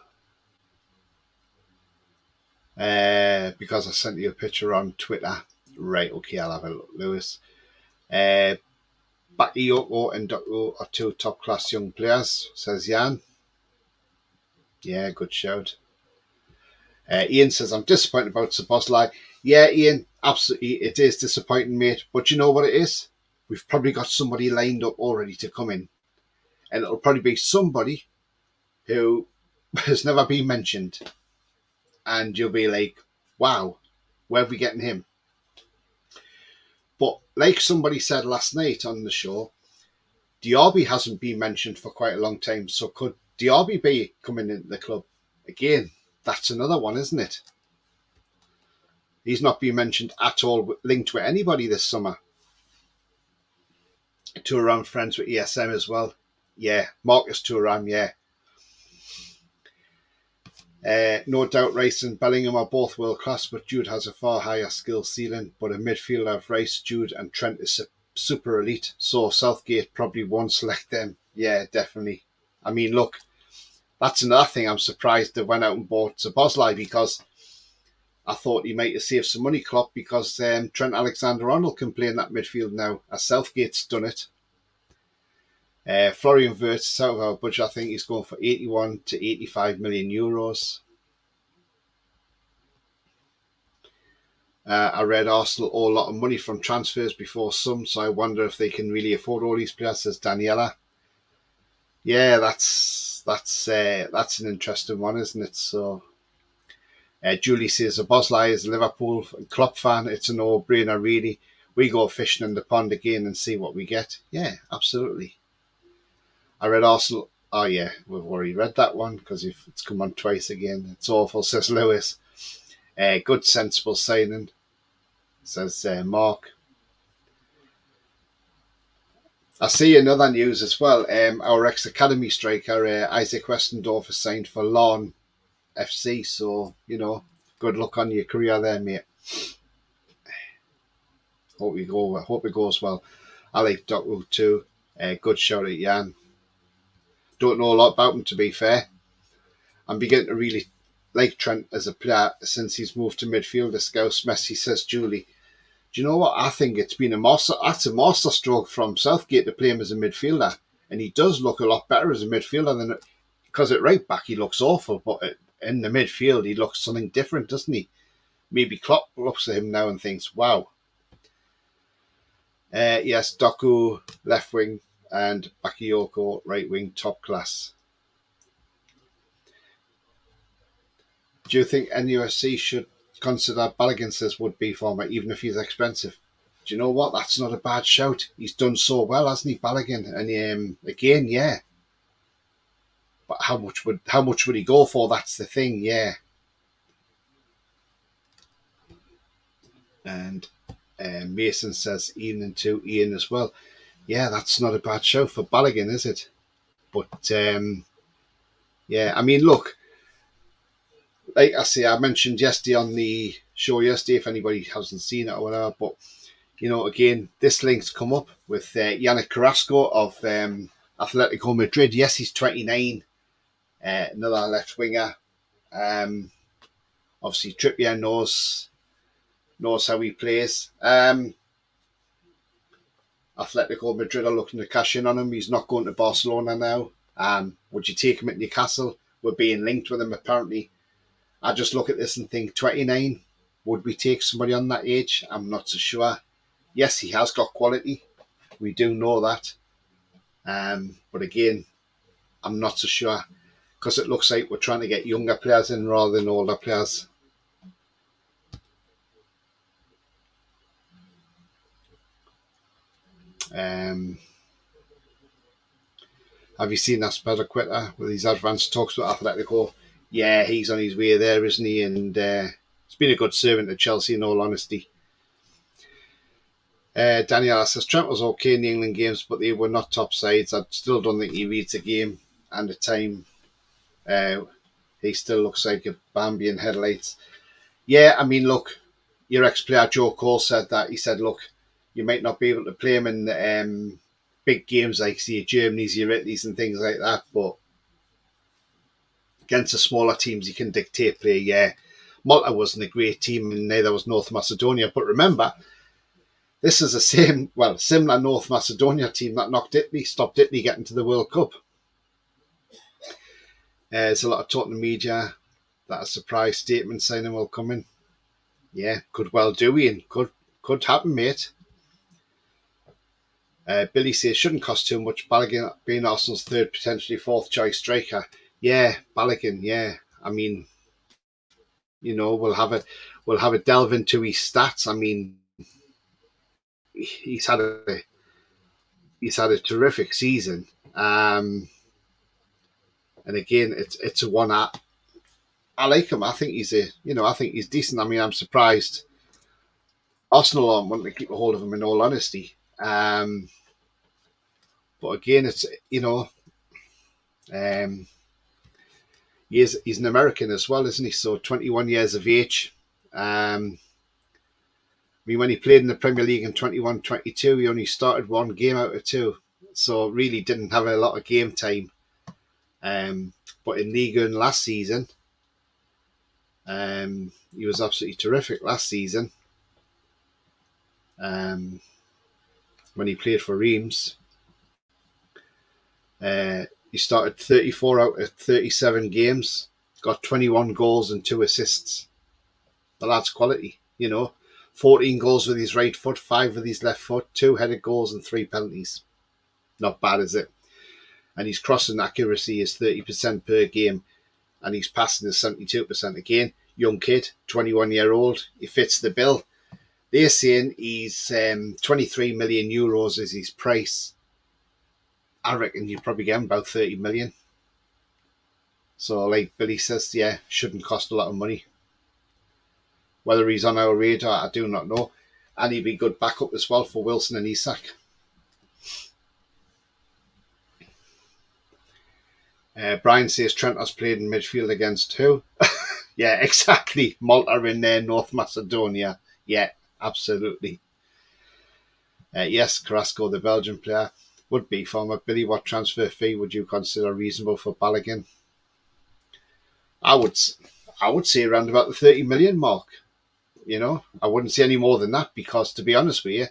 because I sent you a picture on Twitter. Right, okay, I'll have a look, Lewis. Bakayoko and Doku are 2 top-class young players, says Jan. Yeah, good shout. Ian says, I'm disappointed about Szoboszlai. Yeah, Ian, absolutely, it is disappointing, mate. But you know what it is? We've probably got somebody lined up already to come in. And it'll probably be somebody who has never been mentioned. And you'll be like, wow, where are we getting him? But like somebody said last night on the show, Diaby hasn't been mentioned for quite a long time. So could Diaby be coming into the club? Again, that's another one, isn't it? He's not been mentioned at all, linked with anybody this summer. Thuram friends with ESM as well. Yeah, Marcus Thuram, yeah. No doubt Rice and Bellingham are both world class, but Jude has a far higher skill ceiling. But a midfielder of Rice, Jude, and Trent is super elite, so Southgate probably won't select them. Yeah, definitely. I mean, look, that's another thing. I'm surprised they went out and bought Szoboszlai, because I thought he might have saved some money, Klopp, because Trent Alexander-Arnold can play in that midfield now, as Southgate's done it. Florian Wirtz is out of our budget. I think he's going for 81 to 85 million euros. I read Arsenal owe a lot of money from transfers before some, so I wonder if they can really afford all these players, says Daniela. Yeah, that's an interesting one, isn't it? So, Julie says, Bosley is a Liverpool Klopp fan. It's a no-brainer, really. We go fishing in the pond again and see what we get. Yeah, absolutely. I read Arsenal. Oh, yeah, we've already read that one because it's come on twice again. It's awful, says Lewis. Good, sensible signing, says Mark. I see another news as well. Our ex-academy striker, Isaac Westendorf, is signed for Lawn FC. So, good luck on your career there, mate. Hope it goes well. I like Doku too. Good shout at Jan. Don't know a lot about him, to be fair. I'm beginning to really like Trent as a player since he's moved to midfield. The Scouse Messi, says Julie. Do you know what? I think it's been a master stroke from Southgate to play him as a midfielder. And he does look a lot better as a midfielder than, because at right back he looks awful, but in the midfield he looks something different, doesn't he? Maybe Klopp looks at him now and thinks, wow. Yes, Doku, left wing, and Bakayoko, right wing, top class. Do you think NUSC should consider Balogun as would-be former, even if he's expensive? Do you know what? That's not a bad shout. He's done so well, hasn't he, Balogun? And again, yeah. But how much would he go for? That's the thing, yeah. And Mason says Ian to Ian as well. Yeah, that's not a bad shout for Balogun, is it? But yeah, I mean, look, like I say, I mentioned yesterday on the show if anybody hasn't seen it or whatever, but again, this link's come up with Yannick Carrasco of Atletico Madrid. Yes, he's 29, another left winger. Obviously, Trippier knows how he plays. Atletico Madrid are looking to cash in on him. He's not going to Barcelona now. Would you take him at Newcastle? We're being linked with him, apparently. I just look at this and think, 29, would we take somebody on that age? I'm not so sure. Yes, he has got quality. We do know that. But again, I'm not so sure, because it looks like we're trying to get younger players in rather than older players. Have you seen Azpilicueta with his advanced talks with Atletico? Yeah, he's on his way there, isn't he? And he's been a good servant to Chelsea, in all honesty. Daniela says Trent was okay in the England games, but they were not top sides. I still don't think he reads a game, and at time he still looks like a Bambi in headlights. Yeah, I mean, look, your ex-player Joe Cole said that. He said, look, you might not be able to play him in big games like, say, Germany's, your Italy's and things like that, but against the smaller teams, you can dictate play. Yeah, Malta wasn't a great team, and neither was North Macedonia. But remember, this is the similar North Macedonia team that stopped Italy getting to the World Cup. There's a lot of talk in the media that a surprise statement signing will come in. Yeah, could well do, Ian. Could happen, mate. Billy says, shouldn't cost too much. Balogun being Arsenal's third, potentially fourth choice striker. Yeah, Balogun, yeah. I mean, we'll have a delve into his stats. I mean, he's had a terrific season. And again, it's a one. I like him. I think he's decent. I mean, I'm surprised Arsenal aren't wanting to keep a hold of him, in all honesty. But again, it's, um, he's an American as well, isn't he? So 21 years of age. I mean, when he played in the Premier League in 21-22, he only started one game out of two. So really didn't have a lot of game time. But in Liga last season, he was absolutely terrific last season. When he played for Reims, he started 34 out of 37 games, got 21 goals and 2 assists. The lad's quality, 14 goals with his right foot, 5 with his left foot, 2 headed goals and 3 penalties. Not bad, is it? And his crossing accuracy is 30% per game, and his passing is 72%. Again, young kid, 21-year-old, he fits the bill. They're saying he's 23 million euros is his price. I reckon you'd probably get him about 30 million. So, like Billy says, yeah, shouldn't cost a lot of money. Whether he's on our radar, I do not know. And he'd be good backup as well for Wilson and Isak. Brian says Trent has played in midfield against who? Yeah, exactly. Malta in North Macedonia. Yeah, absolutely. Yes, Carrasco, the Belgian player, would be former. Billy, what transfer fee would you consider reasonable for Balogun? I would say around about the 30 million mark. I wouldn't say any more than that because, to be honest with you,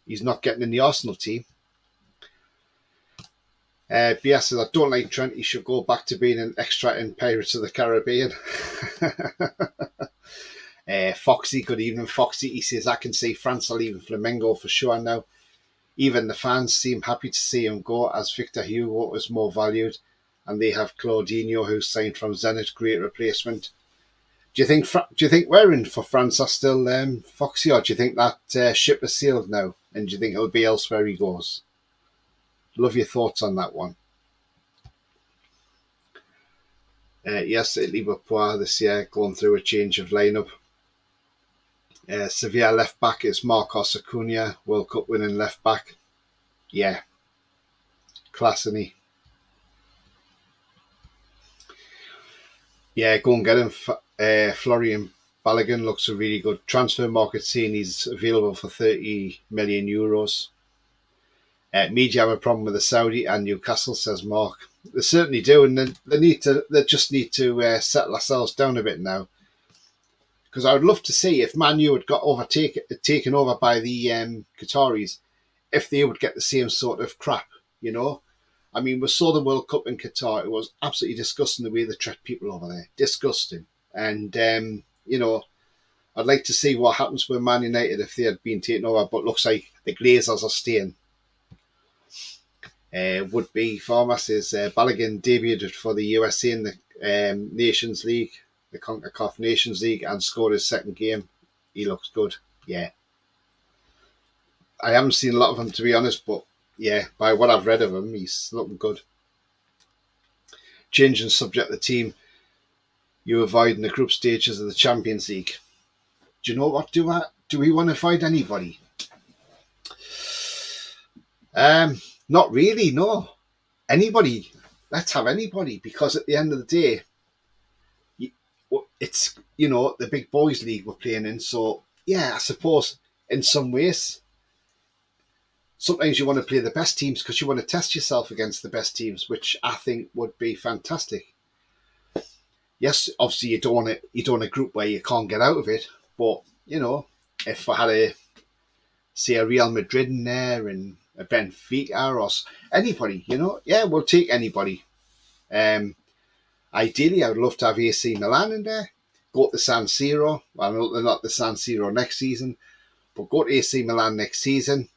he's not getting in the Arsenal team. BS says, I don't like Trent. He should go back to being an extra in Pirates of the Caribbean. Foxy, good evening, Foxy. He says, I can see France are leaving Flamengo for sure now. Even the fans seem happy to see him go, as Victor Hugo is more valued, and they have Claudinho, who's signed from Zenit, great replacement. Do you think we're in for France are still Foxy, or do you think that ship has sailed now, and do you think it'll be elsewhere he goes? Love your thoughts on that one. Yes, Liverpool this year going through a change of lineup. Sevilla left back is Marcos Acuna, World Cup winning left back. Yeah, class, isn't he? Yeah, go and get him. Florian Balogun looks a really good transfer market, seeing he's available for 30 million euros. Media have a problem with the Saudi and Newcastle, says Mark. They certainly do, and they just need to settle ourselves down a bit now. Because I would love to see if Man U had got taken over by the Qataris, if they would get the same sort of crap, I mean, we saw the World Cup in Qatar. It was absolutely disgusting the way they treat people over there. Disgusting. And, I'd like to see what happens with Man United if they had been taken over, but looks like the Glazers are staying. Would be Farmer says Balogun debuted for the USA in the Nations League, the CONCACAF Nations League, and scored his second game. He looks good. Yeah. I haven't seen a lot of him, to be honest, but yeah, by what I've read of him, he's looking good. Changing subject, the team you avoid in the group stages of the Champions League. Do you know what? Do we want to avoid anybody? Not really, no. Anybody. Let's have anybody, because at the end of the day, it's, the big boys league we're playing in. So, yeah, I suppose in some ways, sometimes you want to play the best teams because you want to test yourself against the best teams, which I think would be fantastic. Yes, obviously you don't want a group where you can't get out of it, but if I had a Real Madrid in there and a Benfica or anybody, yeah, we'll take anybody. Ideally, I would love to have AC Milan in there. Go to San Siro. Well, not the San Siro next season, but go to AC Milan next season.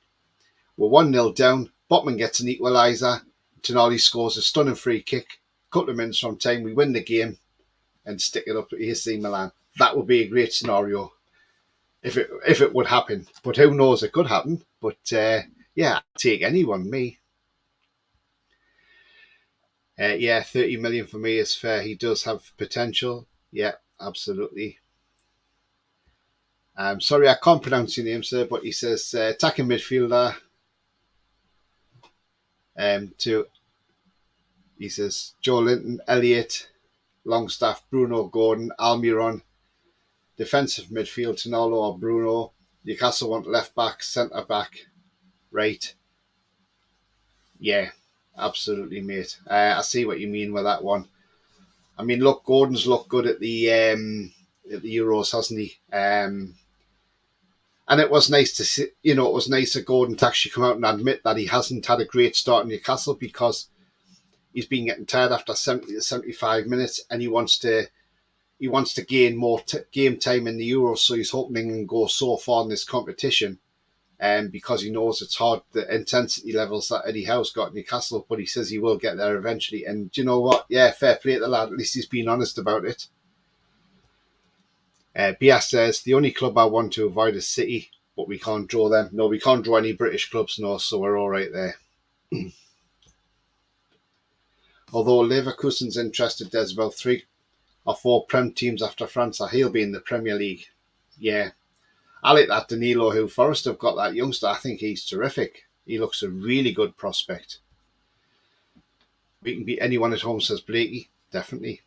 We're 1-0 down. Botman gets an equaliser. Tonali scores a stunning free kick. Couple of minutes from time, we win the game and stick it up at AC Milan. That would be a great scenario if it would happen. But who knows? It could happen. But yeah, I'd take anyone, me. Yeah, 30 million for me is fair. He does have potential. Yeah, absolutely. Sorry, I can't pronounce your name, sir, but he says attacking midfielder. He says Joe Linton, Elliott, Longstaff, Bruno Gordon, Almiron. Defensive midfield, Tonalo or Bruno. Newcastle want left back, centre back, right. Yeah, absolutely, mate. I see what you mean with that one. I mean, look, Gordon's looked good at the Euros, hasn't he? And it was nice to see, it was nice of Gordon to actually come out and admit that he hasn't had a great start in Newcastle, because he's been getting tired after 70 to 75 minutes, and he wants to gain more game time in the Euros, so he's hoping he can go so far in this competition. Because he knows it's hard, the intensity levels that Eddie Howe's got in Newcastle, but he says he will get there eventually. And do you know what? Yeah, fair play to the lad. At least he's been honest about it. Bias says, the only club I want to avoid is City, but we can't draw them. No, we can't draw any British clubs, no, so we're all right there. Although Leverkusen's interested, there's about 3 or 4 Prem teams after France, or he'll be in the Premier League. Yeah. I like that Danilo, who Forest have got, that youngster. I think he's terrific. He looks a really good prospect. We can beat anyone at home, says Blakey. Definitely.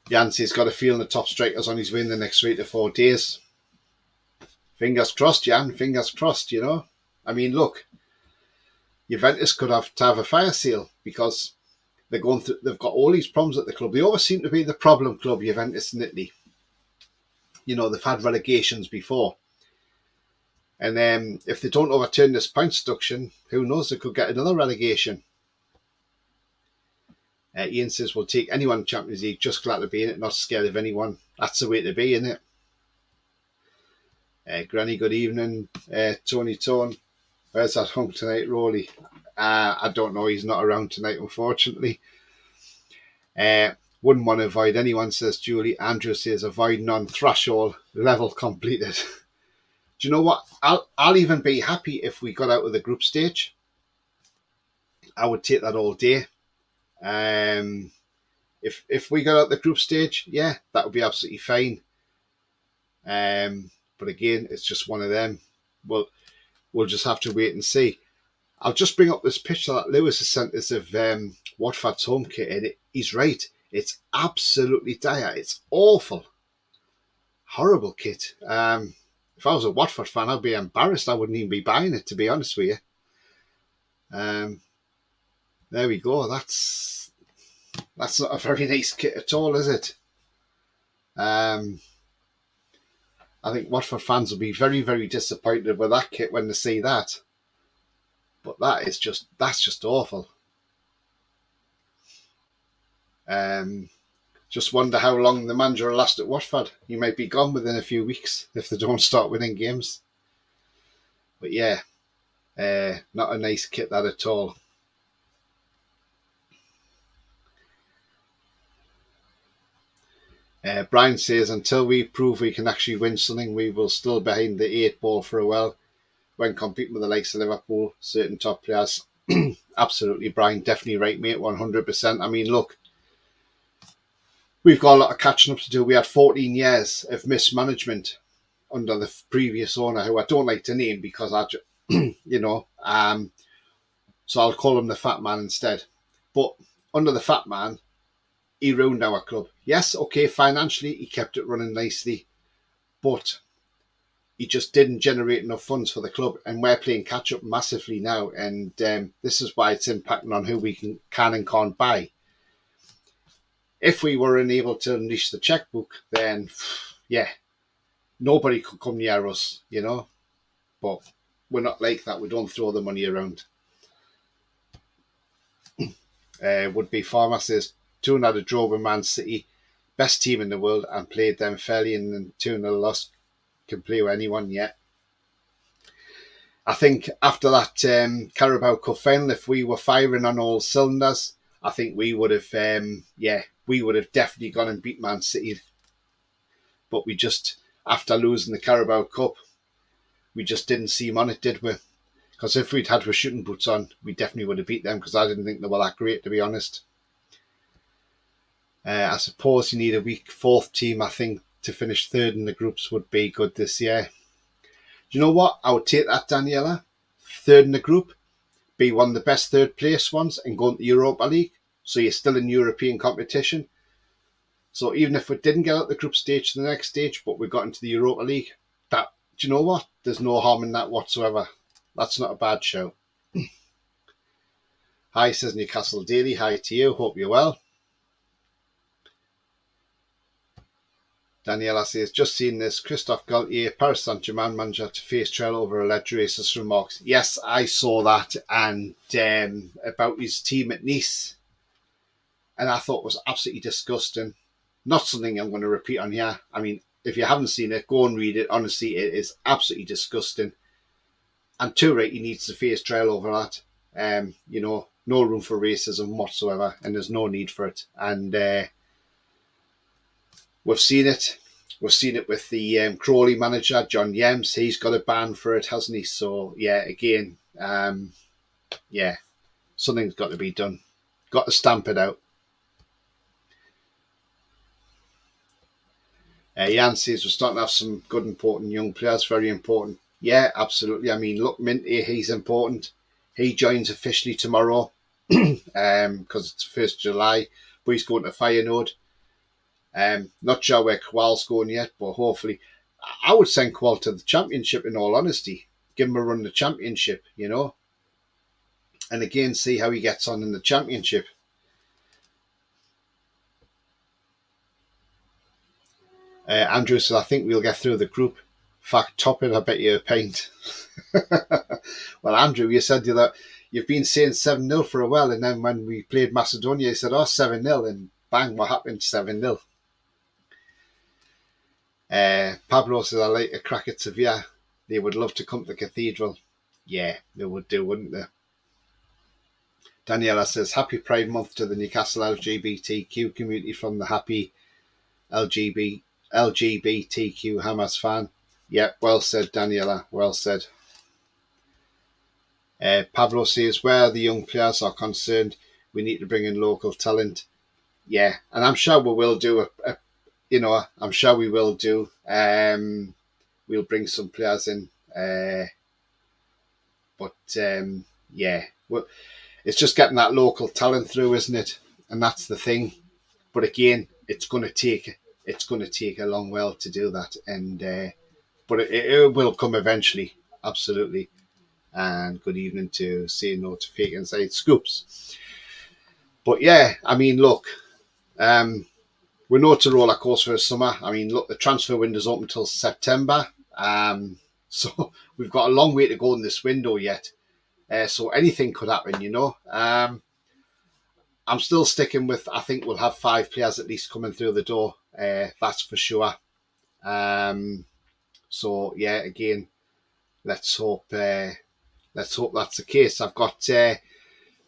Yancey's got a feeling the top striker's on his way in the next 3 to 4 days. Fingers crossed, Jan. Fingers crossed, I mean, look. Juventus could have to have a fire sale, because they've got all these problems at the club. They always seem to be the problem club, Juventus in Italy. They've had relegations before. And if they don't overturn this points deduction, who knows, they could get another relegation. Ian says, we'll take anyone in Champions League, just glad to be in it, not scared of anyone. That's the way to be, isn't it? Granny, good evening. Tony Tone, where's that hunk tonight, Rolly? I don't know, he's not around tonight, unfortunately. Wouldn't want to avoid anyone, says Julie. Andrew says, avoid none, thrash all, level completed. Do you know what? I'll even be happy if we got out of the group stage. I would take that all day. If we got out the group stage, yeah, that would be absolutely fine. But again, it's just one of them. We'll just have to wait and see. I'll just bring up this picture that Lewis has sent us of Watford's home kit, and he's right. It's absolutely dire. It's awful. Horrible kit. If I was a Watford fan, I'd be embarrassed. I wouldn't even be buying it, to be honest with you. There we go. That's not a very nice kit at all, is it? I think Watford fans will be very, very disappointed with that kit when they see that. But that's just awful. Just wonder how long the manager will last at Watford. He might be gone within a few weeks if they don't start winning games. But yeah, not a nice kit that at all. Brian says, until we prove we can actually win something, we will still behind the 8 ball for a while when competing with the likes of Liverpool, certain top players. Absolutely, Brian, definitely right, mate, 100%. I mean, look, we've got a lot of catching up to do. We had 14 years of mismanagement under the previous owner, who I don't like to name because so I'll call him the Fat Man instead. But under the Fat Man, he ruined our club. Yes, okay, financially, he kept it running nicely, but he just didn't generate enough funds for the club, and we're playing catch-up massively now, and this is why it's impacting on who we can and can't buy. If we were unable to unleash the checkbook, then, yeah, nobody could come near us, but we're not like that. We don't throw the money around. Would-be Farmer says, 2-0 had a draw with Man City, best team in the world, and played them fairly, and then 2-0 loss. Can play with anyone yet. I think after that Carabao Cup final, if we were firing on all cylinders, I think we would have, definitely gone and beat Man City. But we just, after losing the Carabao Cup, we just didn't seem on it, did we? Because if we'd had our shooting boots on, we definitely would have beat them, because I didn't think they were that great, to be honest. I suppose you need a weak fourth team. I think to finish third in the groups would be good this year. Do you know what? I would take that, Daniela. Third in the group, be one of the best third place ones and go into the Europa League. So you're still in European competition. So even if we didn't get out the group stage to the next stage, but we got into the Europa League, do you know what? There's no harm in that whatsoever. That's not a bad show. Hi, says Newcastle Daily. Hi to you. Hope you're well. Daniela says, just seen this. Christophe Galtier, Paris Saint-Germain manager, to face trial over alleged racist remarks. Yes, I saw that, and about his team at Nice. And I thought it was absolutely disgusting. Not something I'm going to repeat on here. I mean, if you haven't seen it, go and read it. Honestly, it is absolutely disgusting. And too right, he needs to face trial over that. No room for racism whatsoever, and there's no need for it. And we've seen it. We've seen it with the Crawley manager, John Yems. He's got a ban for it, hasn't he? So, yeah, again, something's got to be done. Got to stamp it out. Jan says we're starting to have some good, important young players. Very important. Yeah, absolutely. I mean, look, Minty, he's important. He joins officially tomorrow because it's 1st July, but he's going to Feyenoord. Not sure where Kowal's going yet, but hopefully. I would send Kowal to the Championship, in all honesty. Give him a run in the Championship, and again, see how he gets on in the Championship. Andrew says, I think we'll get through the group. Fact, top it, I bet you a pint. Well, Andrew, you said that you've been saying 7-0 for a while, and then when we played Macedonia, you said, 7-0, and bang, what happened? 7-0. Pablo says, I like a crack at Sevilla. They would love to come to the cathedral. Yeah, they would do, wouldn't they? Daniela says, happy Pride Month to the Newcastle LGBTQ community from the happy LGBTQ Hamas fan. Yeah, well said, Daniela. Well said. Pablo says, where the young players are concerned, we need to bring in local talent. Yeah, and I'm sure we will do I'm sure we will do. We'll bring some players in. Well, it's just getting that local talent through, isn't it? And that's the thing. But again, it's going to take a long while to do that, but it will come eventually, absolutely. And good evening to Say No to Fake Inside Scoops. But yeah, I mean, look, we know it's a roller coaster for the summer. I mean, look, the transfer window's open until September, so we've got a long way to go in this window yet. So anything could happen, I'm still sticking with, I think we'll have 5 players at least coming through the door. That's for sure. So yeah, again, let's hope that's the case. I've got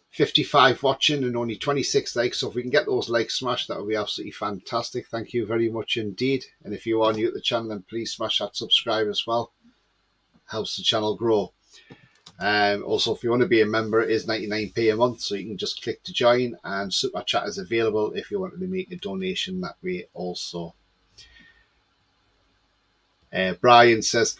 55 watching and only 26 likes. So if we can get those likes smashed, that would be absolutely fantastic. Thank you very much indeed. And if you are new to the channel, then please smash that subscribe as well. Helps the channel grow. Also, if you want to be a member, it is 99p a month, so you can just click to join, and Super Chat is available if you want to make a donation that way also. Brian says,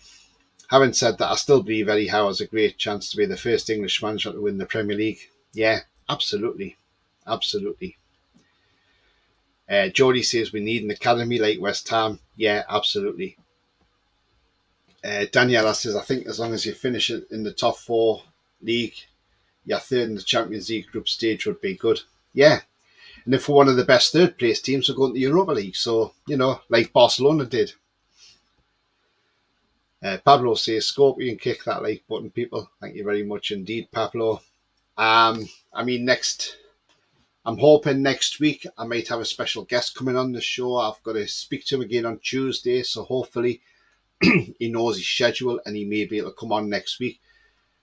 having said that, I still believe Eddie Howe has a great chance to be the first English manager to win the Premier League. Yeah, absolutely. Absolutely. Jody says we need an academy like West Ham. Yeah, absolutely. Daniela says, I think as long as you finish it in the top 4 league, your third in the Champions League group stage would be good. Yeah. And if we're one of the best third place teams, we're going to the Europa League. So, like Barcelona did. Pablo says, Scorpion, kick that like button, people. Thank you very much indeed, Pablo. I'm hoping next week I might have a special guest coming on the show. I've got to speak to him again on Tuesday, so hopefully he knows his schedule and he may be able to come on next week.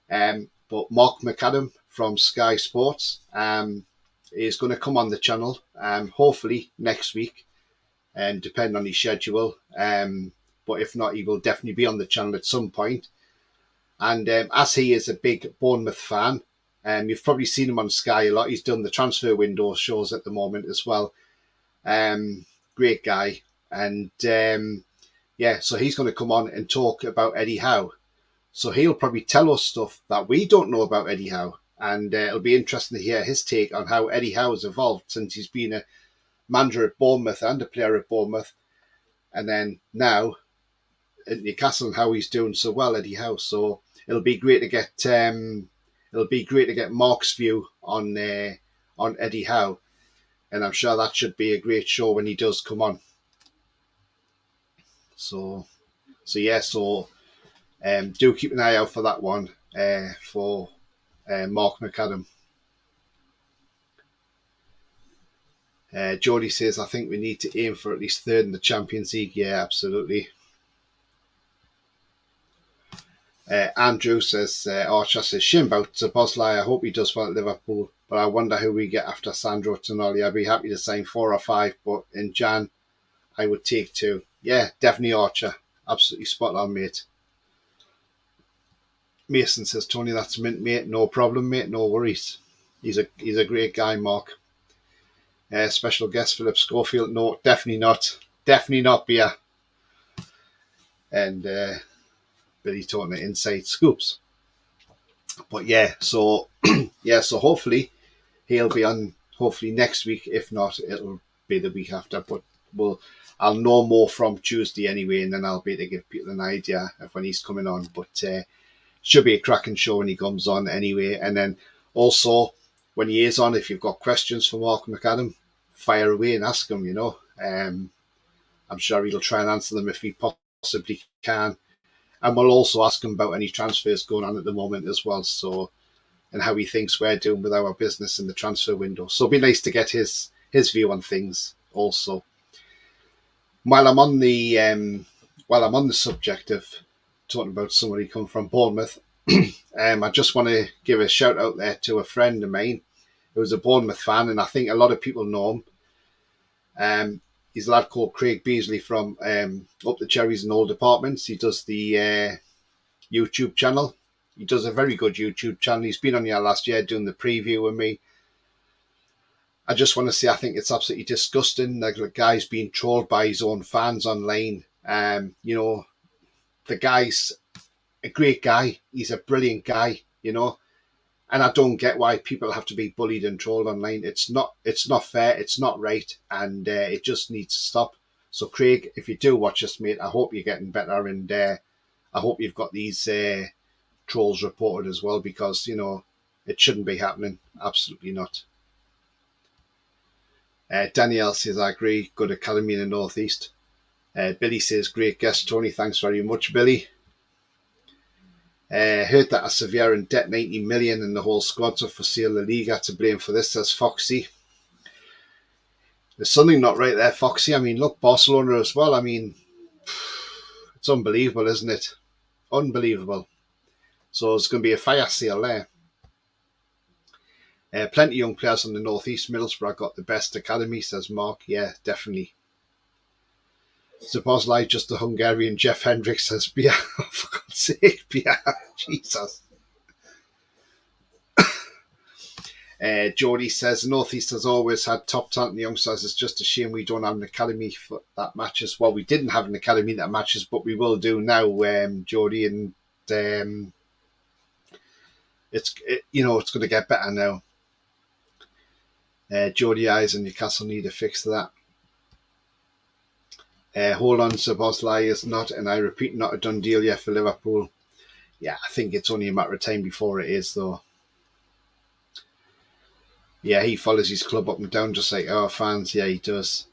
But Mark McAdam from Sky Sports is going to come on the channel hopefully next week, and depending on his schedule. But if not, he will definitely be on the channel at some point. And as he is a big Bournemouth fan, you've probably seen him on Sky a lot. He's done the transfer window shows at the moment as well. Great guy. And so he's going to come on and talk about Eddie Howe. So he'll probably tell us stuff that we don't know about Eddie Howe. And it'll be interesting to hear his take on how Eddie Howe has evolved since he's been a manager at Bournemouth and a player at Bournemouth. And then now at Newcastle and how he's doing so well, Eddie Howe. So it'll be great to get Mark's view on Eddie Howe. And I'm sure that should be a great show when he does come on. So do keep an eye out for that one for Mark McAdam. Jody says, I think we need to aim for at least third in the Champions League. Yeah, absolutely. Andrew says, Archer says, shame about Szoboszlai. I hope he does well at Liverpool, but I wonder who we get after Sandro Tonali. I'd be happy to sign 4 or 5, but in Jan, I would take 2. Yeah, definitely Archer. Absolutely spot on, mate. Mason says, Tony, that's mint, mate. No problem, mate. No worries. He's a great guy, Mark. Special guest, Philip Schofield. No, definitely not. Definitely not beer. And Billy talking the inside scoops. But so hopefully he'll be on hopefully next week. If not, it'll be the week after. But I'll know more from Tuesday anyway, and then I'll be able to give people an idea of when he's coming on. But should be a cracking show when he comes on anyway. And then also when he is on, if you've got questions for Mark McAdam, fire away and ask him. I'm sure he'll try and answer them if he possibly can. And we'll also ask him about any transfers going on at the moment as well. So, and how he thinks we're doing with our business in the transfer window. So it'd be nice to get his view on things also. While I'm on the subject of talking about somebody coming from Bournemouth, I just want to give a shout out there to a friend of mine who's a Bournemouth fan, and I think a lot of people know him. He's a lad called Craig Beasley from Up the Cherries and Old Apartments. He does the YouTube channel. He does a very good YouTube channel. He's been on here last year doing the preview with me. I just want to say I think it's absolutely disgusting. The guy's being trolled by his own fans online. The guy's a great guy. He's a brilliant guy, and I don't get why people have to be bullied and trolled online. It's not fair. It's not right, and it just needs to stop. So, Craig, if you do watch this, mate, I hope you're getting better, and I hope you've got these trolls reported as well, because it shouldn't be happening. Absolutely not. Danielle says, I agree. Good academy in the northeast. Billy says, great guest, Tony. Thanks very much, Billy. Heard that a Sevilla in debt 90 million and the whole squad's up for sale. La Liga to blame for this, says Foxy. There's something not right there, Foxy. I mean, look, Barcelona as well. I mean, it's unbelievable, isn't it? Unbelievable. So there's going to be a fire sale there. Plenty of young players from the northeast. Middlesbrough got the best academy, says Mark. Yeah, definitely. Szoboszlai, just the Hungarian Jeff Hendricks, says, beer. Oh, for God's sake, beer. Jesus. Jody says, Northeast has always had top talent in the youngsters. It's just a shame we don't have an academy that matches. Well, we didn't have an academy that matches, but we will do now, Jody. And it's going to get better now. Jody Eyes and Newcastle need to fix that. Hold on, Szoboszlai is not, and I repeat, not a done deal yet for Liverpool. Yeah, I think it's only a matter of time before it is, though. Yeah, he follows his club up and down just like our fans. Yeah, he does.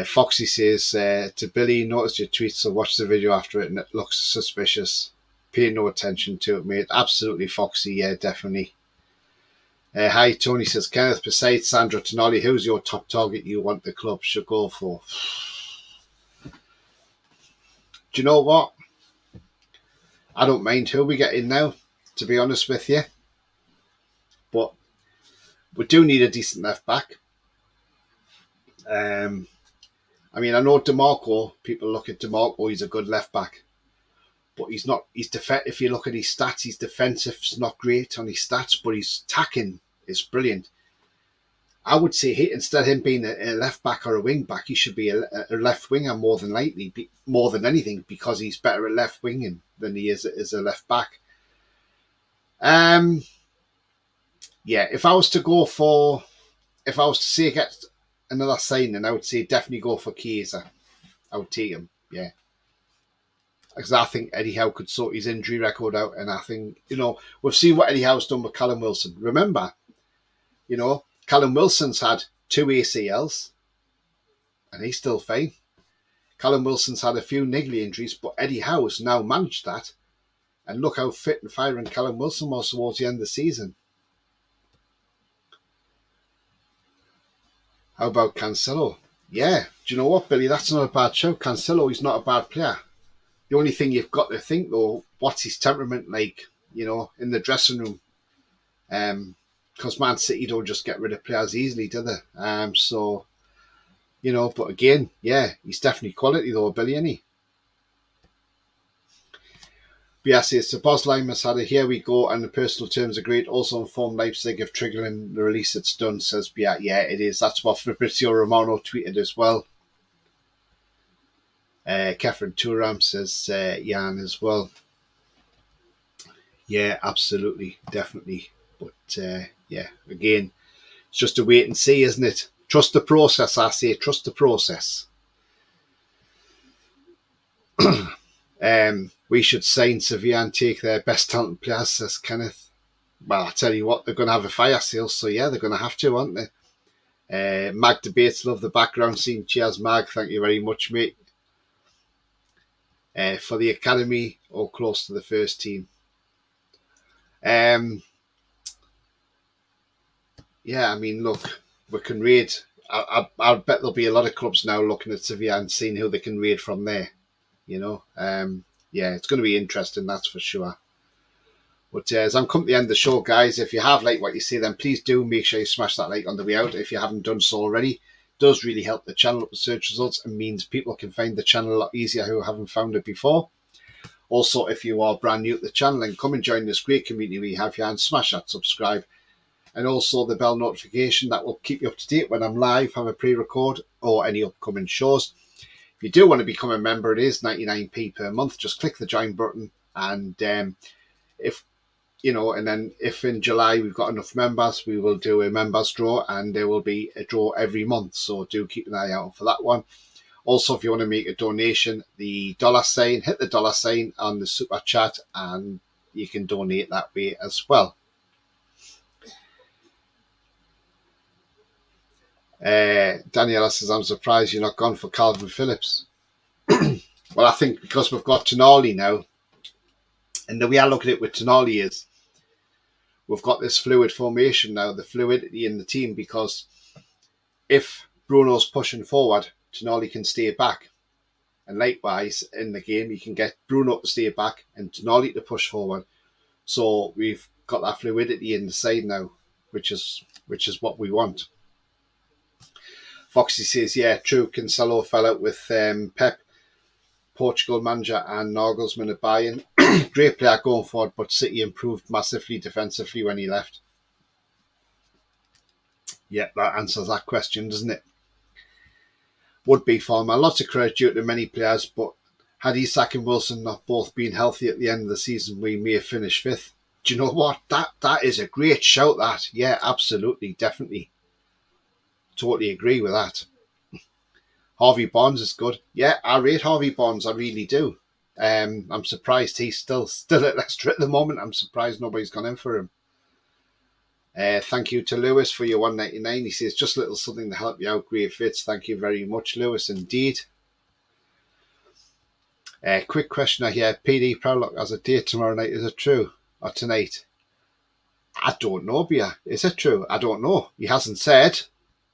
Foxy says to Billy, noticed your tweets, so watch the video after it, and it looks suspicious. Pay no attention to it, mate. Absolutely, Foxy. Yeah, definitely. Hi, Tony says, Kenneth, besides Sandro Tonali, who's your top target you want the club should go for? Do you know what? I don't mind who we get in now, to be honest with you. But we do need a decent left back. I mean, I know DeMarco, people look at DeMarco, he's a good left back. But he's not, if you look at his stats, his defensive's not great on his stats, but his attacking is brilliant. I would say instead of him being a left back or a wing back, he should be a left winger more than likely, more than anything, because he's better at left winging than he is as a left back. Yeah, if I was to say get another signing, I would say definitely go for Chiesa. I would take him, yeah. Because I think Eddie Howe could sort his injury record out, and I think, we've seen what Eddie Howe's done with Callum Wilson. Remember, Callum Wilson's had 2 ACLs, and he's still fine. Callum Wilson's had a few niggly injuries, but Eddie Howe's now managed that. And look how fit and firing Callum Wilson was towards the end of the season. How about Cancelo? Yeah, do you know what, Billy? That's not a bad show. Cancelo is not a bad player. The only thing you've got to think, though, what's his temperament like, in the dressing room? Because Man City don't just get rid of players easily, do they? But again, yeah, he's definitely quality, though, Billy, isn't he? BS says, Boz Limas had a here we go and the personal terms agreed. Also informed Leipzig of triggering the release it's done, says Bia. Yeah, it is. That's what Fabrizio Romano tweeted as well. Catherine Turam says Jan as well. Yeah, absolutely, definitely. But yeah, again, it's just a wait and see, isn't it? Trust the process, I say. Trust the process. We should sign Sevilla and take their best talented players, says Kenneth. Well, I tell you what, they're going to have a fire sale, so yeah, they're going to have to, aren't they? Mag Debates, love the background scene. Cheers, Mag. Thank you very much, mate. For the academy or close to the first team. Yeah, I mean, look, we can raid. I bet there'll be a lot of clubs now looking at Sevilla and seeing who they can raid from there. Yeah, it's going to be interesting, that's for sure. But as I'm coming to the end of the show, guys, if you have liked what you see, then please do make sure you smash that like on the way out if you haven't done so already. It does really help the channel up with search results and means people can find the channel a lot easier who haven't found it before. Also, if you are brand new to the channel, then come and join this great community we have here and smash that subscribe. And also the bell notification that will keep you up to date when I'm live, have a pre-record or any upcoming shows. If you do want to become a member, it is 99p per month. Just click the join button, and if in July we've got enough members, we will do a members draw, and there will be a draw every month. So do keep an eye out for that one. Also, if you want to make a donation, hit the $sign on the super chat, and you can donate that way as well. Daniela says, I'm surprised you're not gone for Calvin Phillips. Well, I think because we've got Tonali now, and the way I look at it with Tonali is we've got this fluid formation now, the fluidity in the team, because if Bruno's pushing forward, Tonali can stay back. And likewise, in the game, you can get Bruno to stay back and Tonali to push forward. So we've got that fluidity in the side now, which is what we want. Foxy says, yeah, true. Cancelo fell out with Pep, Portugal manager, and Nagelsmann at Bayern. Great player going forward, but City improved massively defensively when he left. Yeah, that answers that question, doesn't it? Would be Farmer. Lots of credit due to many players, but had Isak and Wilson not both been healthy at the end of the season, we may have finished 5th. Do you know what? That is a great shout, that. Yeah, absolutely, definitely. Totally agree with that. Harvey Barnes is good. Yeah, I rate Harvey Barnes. I really do. I'm surprised he's still at Leicester at the moment. I'm surprised nobody's gone in for him. Thank you to Lewis for your $1.99. He says, just a little something to help you out. Great fits. Thank you very much, Lewis, indeed. Quick question here. PD Prowlock has a date tomorrow night. Is it true? Or tonight? I don't know, Bia. Is it true? I don't know. He hasn't said,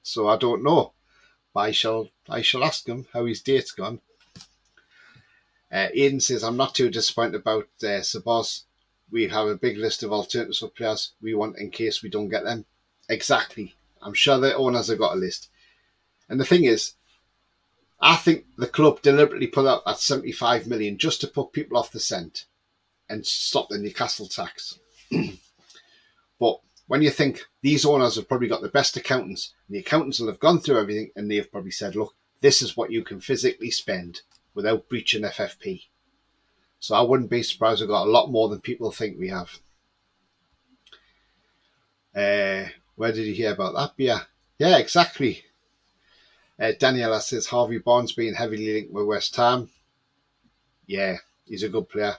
so I don't know. But I shall ask him how his date's gone. Aidan says, I'm not too disappointed about Sabos. We have a big list of alternatives for players we want in case we don't get them. Exactly. I'm sure the owners have got a list. And the thing is, I think the club deliberately put out that 75 million just to put people off the scent and stop the Newcastle tax. But when you think these owners have probably got the best accountants, and the accountants will have gone through everything and they've probably said, look, this is what you can physically spend without breaching FFP. So I wouldn't be surprised we've got a lot more than people think we have. Where did you hear about that? Yeah, exactly. Daniela says Harvey Barnes being heavily linked with West Ham. Yeah, he's a good player.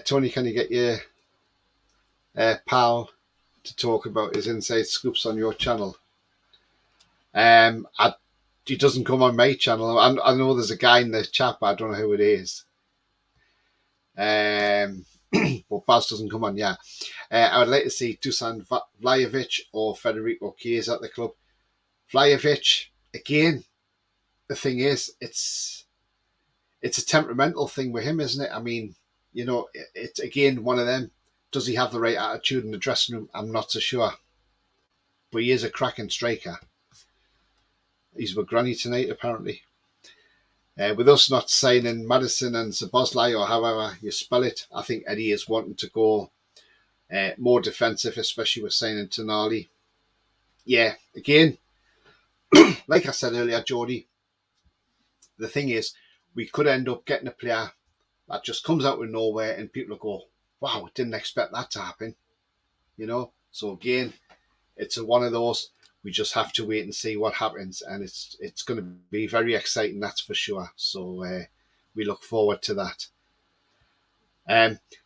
Tony, can you get your pal to talk about his inside scoops on your channel? He doesn't come on my channel. I know there's a guy in the chat, but I don't know who it is. But Baz doesn't come on, yeah. I would like to see Dusan Vlahovic or Federico Chiesa at the club. Vlahovic, again, the thing is, it's a temperamental thing with him, isn't it? I mean, you know, it's again one of them. Does he have the right attitude in the dressing room? I'm not so sure. But he is a cracking striker. He's with Granny tonight, apparently. With us not signing Madison and Szoboszlai, or however you spell it, I think Eddie is wanting to go more defensive, especially with signing Tonali. Yeah, again, like I said earlier, Jody, the thing is, we could end up getting a player that just comes out of nowhere and people will go, wow, didn't expect that to happen. You know? So again, it's one of those, we just have to wait and see what happens, and it's going to be very exciting, that's for sure. So we look forward to that.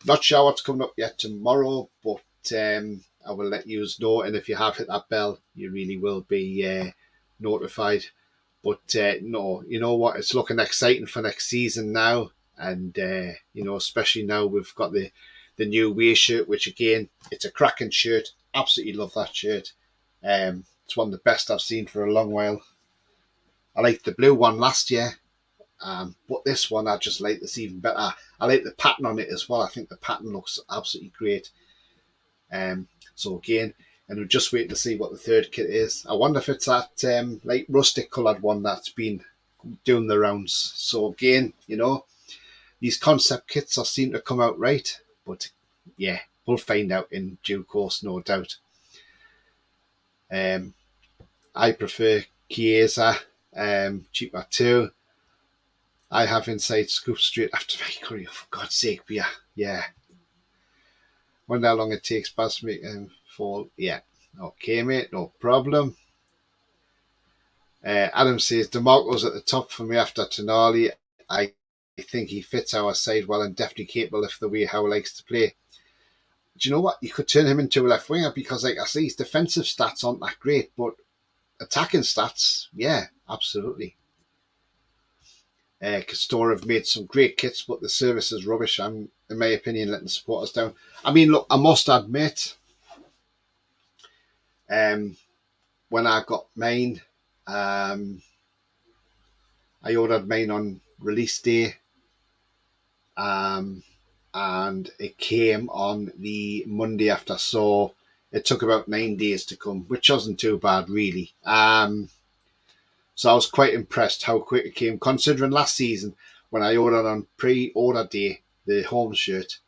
Not sure what's coming up yet tomorrow, but I will let you know, and if you have hit that bell, you really will be notified. But no, you know what, it's looking exciting for next season now, and you know, especially now we've got the new away shirt, which again, it's a cracking shirt. Absolutely love that shirt. It's one of the best I've seen for a long while. I liked the blue one last year, but this one I just like this even better. I like the pattern on it as well. I think the pattern looks absolutely great. So again, and we're just waiting to see what the third kit is. I wonder if it's that like rustic coloured one that's been doing the rounds. So again, you know, these concept kits are seem to come out right, but yeah, we'll find out in due course, no doubt. I prefer Chiesa, cheaper too. I have inside scoop straight after my career, for God's sake, but yeah. Wonder how long it takes Baz to make fall. Yeah, okay, mate, no problem. Adam says DeMarco's at the top for me after Tonali. I think he fits our side well and definitely capable of the way how he likes to play. Do you know what? You could turn him into a left winger because, like I say, his defensive stats aren't that great, but attacking stats, yeah, absolutely. Castore have made some great kits, but the service is rubbish. I'm, in my opinion, letting the supporters down. I mean, look, I must admit, when I got mine, I ordered mine on release day, and it came on the Monday after, so it took about 9 days to come, which wasn't too bad, really. So I was quite impressed how quick it came, considering last season when I ordered on pre-order day the home shirt,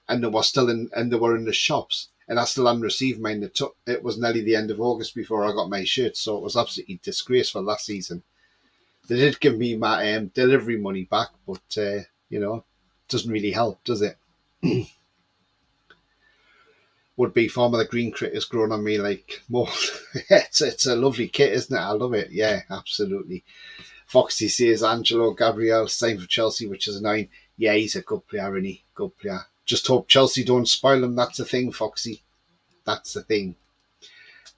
and they were still in the shops, and I still hadn't received mine. It was nearly the end of August before I got my shirt, so it was absolutely disgraceful last season. They did give me my delivery money back, but you know, it doesn't really help, does it? Would be Farmer the Green Critters growing on me like more. it's a lovely kit, isn't it? I love it. Yeah, absolutely. Foxy says Angelo Gabriel signed for Chelsea, which is annoying. Yeah, he's a good player, isn't he? Good player. Just hope Chelsea don't spoil him. That's the thing, Foxy. That's the thing.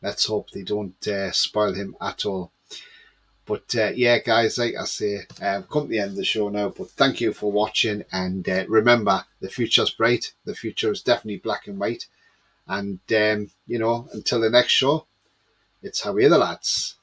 Let's hope they don't spoil him at all. But yeah, guys, like I say, come to the end of the show now. But thank you for watching. And remember, the future's bright. The future is definitely black and white. And, you know, until the next show, it's how we're the lads.